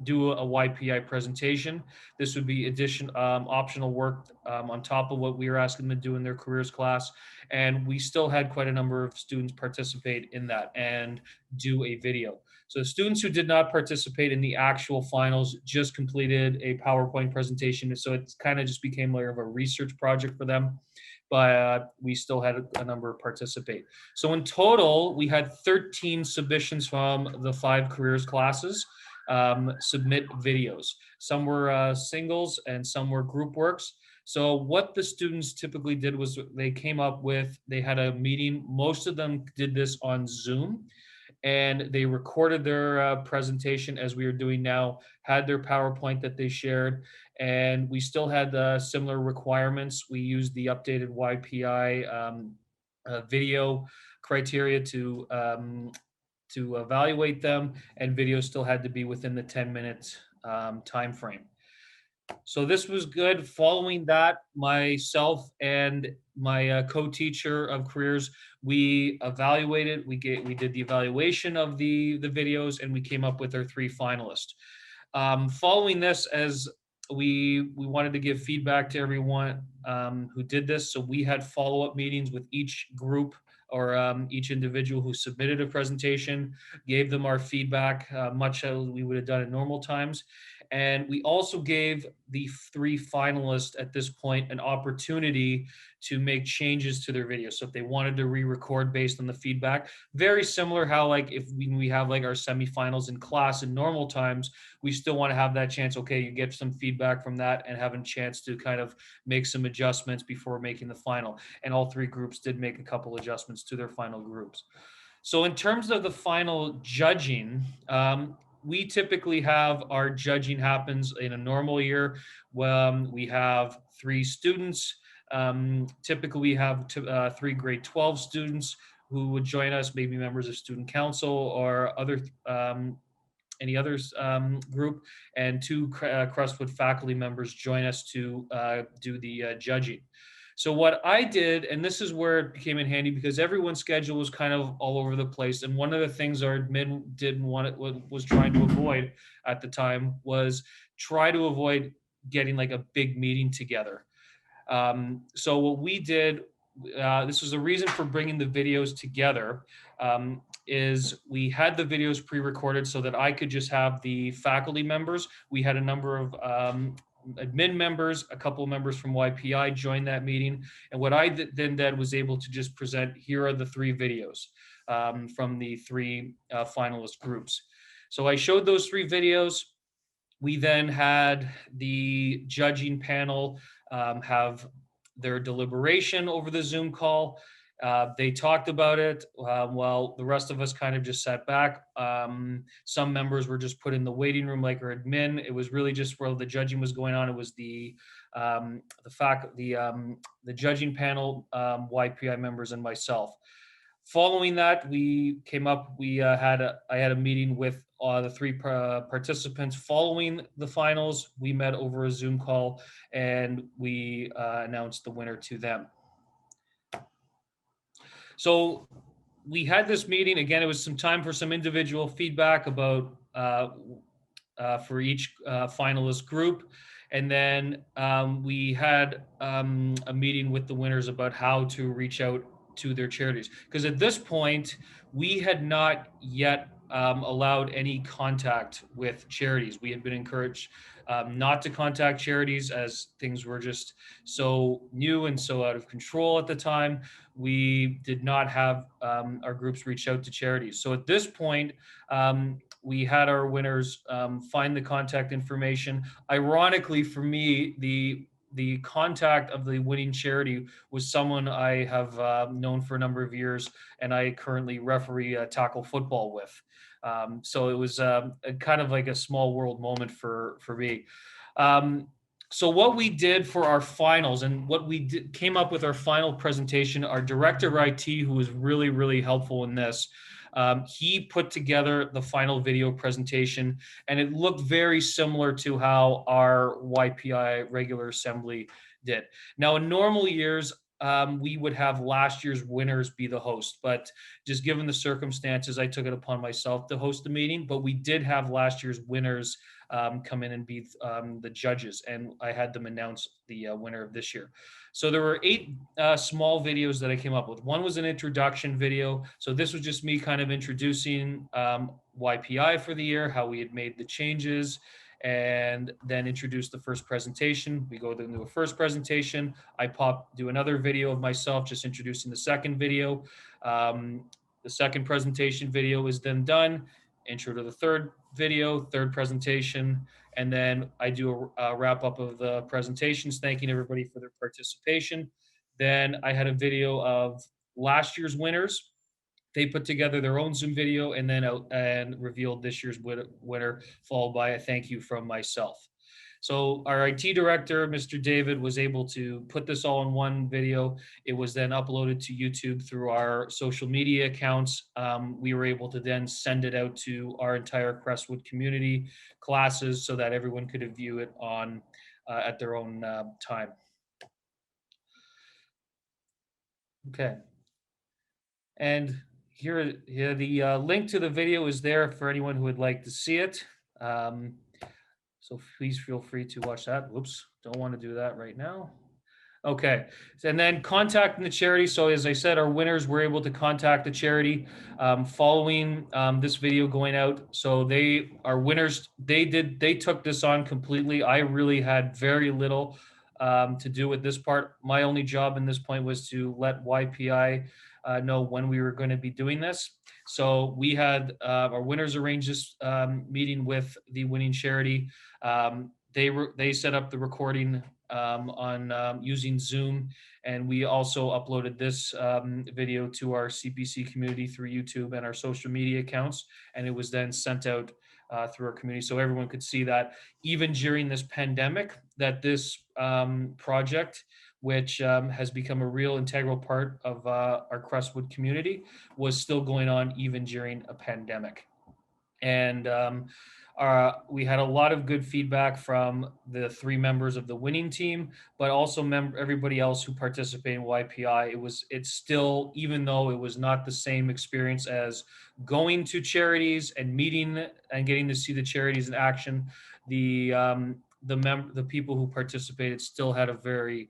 do a YPI presentation. This would be optional work on top of what we were asking them to do in their careers class. And we still had quite a number of students participate in that and do a video. So the students who did not participate in the actual finals just completed a PowerPoint presentation. So it kind of just became like a research project for them, but we still had a number participate. So in total, we had 13 submissions from the 5 careers classes submit videos. Some were singles and some were group works. So what the students typically did was they had a meeting. Most of them did this on Zoom, and they recorded their presentation as we are doing now, had their PowerPoint that they shared, and we still had similar requirements. We used the updated YPI video criteria to evaluate them, and video still had to be within the 10-minute time frame. So this was good. Following that, myself and my co-teacher of careers, we evaluated, we did the evaluation of the videos, and we came up with our 3 finalists. Following this, as we wanted to give feedback to everyone who did this, so we had follow-up meetings with each group or each individual who submitted a presentation, gave them our feedback, much as we would have done in normal times. And we also gave the 3 finalists at this point an opportunity to make changes to their video. So if they wanted to re-record based on the feedback, very similar how like if we have like our semifinals in class in normal times, we still want to have that chance. Okay, you get some feedback from that and have a chance to kind of make some adjustments before making the final. And all 3 groups did make a couple adjustments to their final groups. So in terms of the final judging, we typically have our judging happens in a normal year. We have 3 students. Typically we have 3 grade 12 students who would join us, maybe members of student council or other any others group, and 2 Crestwood faculty members join us to do the judging. So what I did, and this is where it came in handy because everyone's schedule was kind of all over the place. And one of the things our admin was trying to avoid at the time was try to avoid getting like a big meeting together. So what we did, this was the reason for bringing the videos together, is we had the videos pre-recorded so that I could just have the faculty members. We had a number of admin members, a couple of members from YPI joined that meeting. And what I then did was able to just present, here are the 3 videos from the 3 finalist groups. So I showed those 3 videos. We then had the judging panel have their deliberation over the Zoom call. They talked about it while the rest of us kind of just sat back. Some members were just put in the waiting room like our admin. It was really just where the judging was going on. It was the judging panel, YPI members, and myself. Following that, we came up, I had a meeting with the 3 participants. Following the finals, we met over a Zoom call and we announced the winner to them. So we had this meeting. Again, it was some time for some individual feedback about for each finalist group. And then we had a meeting with the winners about how to reach out to their charities. Because at this point, we had not yet allowed any contact with charities. We had been encouraged not to contact charities as things were just so new and so out of control at the time. We did not have our groups reach out to charities. So at this point, we had our winners find the contact information. Ironically for me, the contact of the winning charity was someone I have known for a number of years, and I currently referee tackle football with. So it was a kind of like a small world moment for me. So what we did for our finals and what we came up with our final presentation, our director of IT, who was really, really helpful in this, he put together the final video presentation, and it looked very similar to how our YPI regular assembly did. Now, in normal years, we would have last year's winners be the host, but just given the circumstances, I took it upon myself to host the meeting. But we did have last year's winners come in and be the judges, and I had them announce the winner of this year. So there were 8 small videos that I came up with. One was an introduction video. So this was just me kind of introducing YPI for the year, how we had made the changes, and then introduce the first presentation. We go into a first presentation. I do another video of myself, just introducing the second video. The second presentation video is then done. Intro to the third video, third presentation, and then I do a wrap up of the presentations, thanking everybody for their participation. Then I had a video of last year's winners. They put together their own Zoom video and then revealed this year's winner, followed by a thank you from myself. So our IT director, Mr. David, was able to put this all in one video. It was then uploaded to YouTube through our social media accounts. We were able to then send it out to our entire Crestwood community classes so that everyone could view it on at their own time. Okay. And here the link to the video is there for anyone who would like to see it. So please feel free to watch that. Whoops, don't want to do that right now. Okay, and then contacting the charity. So as I said, our winners were able to contact the charity following this video going out. So our winners, they took this on completely. I really had very little to do with this part. My only job in this point was to let YPI know when we were going to be doing this. So we had our winners arrange this meeting with the winning charity. They set up the recording on using Zoom, and we also uploaded this video to our CPC community through YouTube and our social media accounts, and it was then sent out through our community so everyone could see that even during this pandemic, that this project, which has become a real integral part of our Crestwood community, was still going on even during a pandemic. And we had a lot of good feedback from the 3 members of the winning team, but also everybody else who participated in YPI. It's still, even though it was not the same experience as going to charities and meeting and getting to see the charities in action, the people who participated still had a very,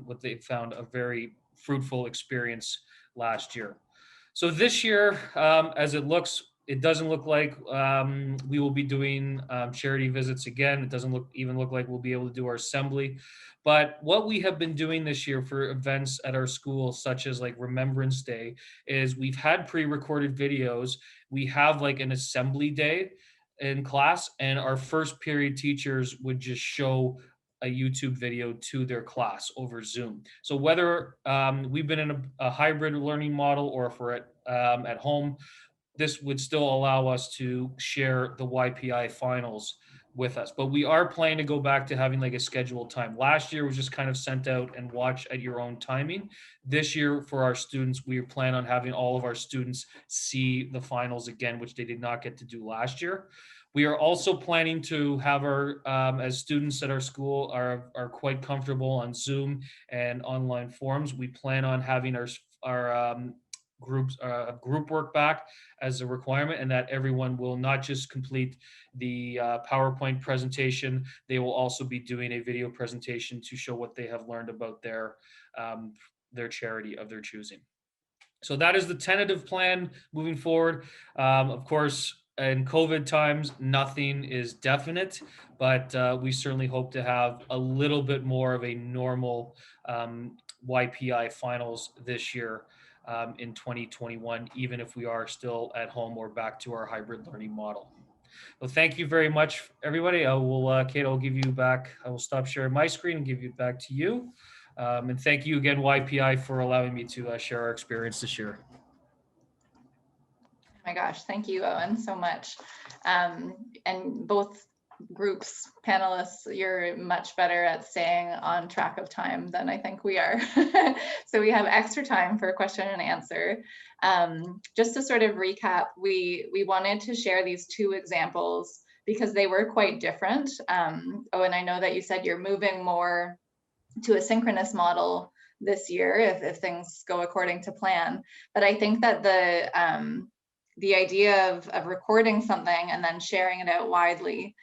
what they found, a very fruitful experience last year. So this year, as it looks, it doesn't look like we will be doing charity visits again. It doesn't even look like we'll be able to do our assembly. But what we have been doing this year for events at our school, such as like Remembrance Day, is we've had pre-recorded videos. We have like an assembly day in class, and our first period teachers would just show a YouTube video to their class over Zoom. So whether we've been in a hybrid learning model or if we're at home, this would still allow us to share the YPI finals with us. But we are planning to go back to having like a scheduled time. Last year was just kind of sent out and watch at your own timing. This year for our students, we plan on having all of our students see the finals again, which they did not get to do last year. We are also planning to have our, as students at our school are quite comfortable on Zoom and online forums, we plan on having our group work back as a requirement, and that everyone will not just complete the PowerPoint presentation, they will also be doing a video presentation to show what they have learned about their charity of their choosing. So that is the tentative plan moving forward. Of course, in COVID times, nothing is definite, but we certainly hope to have a little bit more of a normal YPI finals this year in 2021, even if we are still at home or back to our hybrid learning model. Well, thank you very much, everybody. I will, Kate, I'll give you back. I will stop sharing my screen and give it back to you. And thank you again, YPI, for allowing me to share our experience this year. Oh my gosh, thank you, Owen, so much. And both groups, panelists, you're much better at staying on track of time than I think we are. So we have extra time for question and answer. Just to sort of recap, we wanted to share these two examples because they were quite different. Owen, I know that you said you're moving more to a synchronous model this year if things go according to plan. But I think that the idea of recording something and then sharing it out widely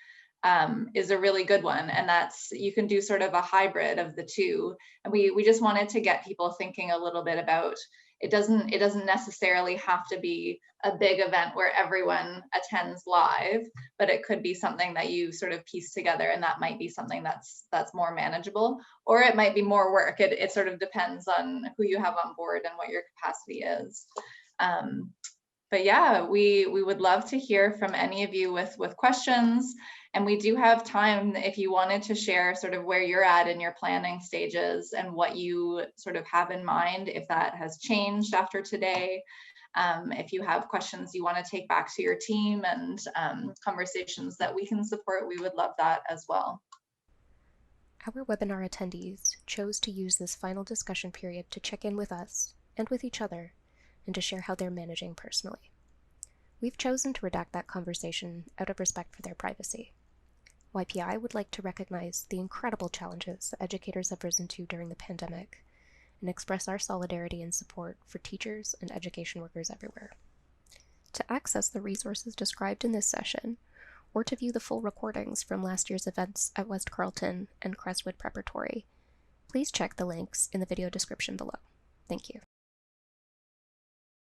is a really good one. And that's, you can do sort of a hybrid of the two. And we just wanted to get people thinking a little bit about, it doesn't necessarily have to be a big event where everyone attends live, but it could be something that you sort of piece together, and that might be something that's more manageable, or it might be more work. It sort of depends on who you have on board and what your capacity is. But yeah, we would love to hear from any of you with questions. And we do have time if you wanted to share sort of where you're at in your planning stages and what you sort of have in mind, if that has changed after today. If you have questions you want to take back to your team and conversations that we can support, we would love that as well. Our webinar attendees chose to use this final discussion period to check in with us and with each other, and to share how they're managing personally. We've chosen to redact that conversation out of respect for their privacy. YPI would like to recognize the incredible challenges that educators have risen to during the pandemic, and express our solidarity and support for teachers and education workers everywhere. To access the resources described in this session, or to view the full recordings from last year's events at West Carleton and Crestwood Preparatory, please check the links in the video description below. Thank you.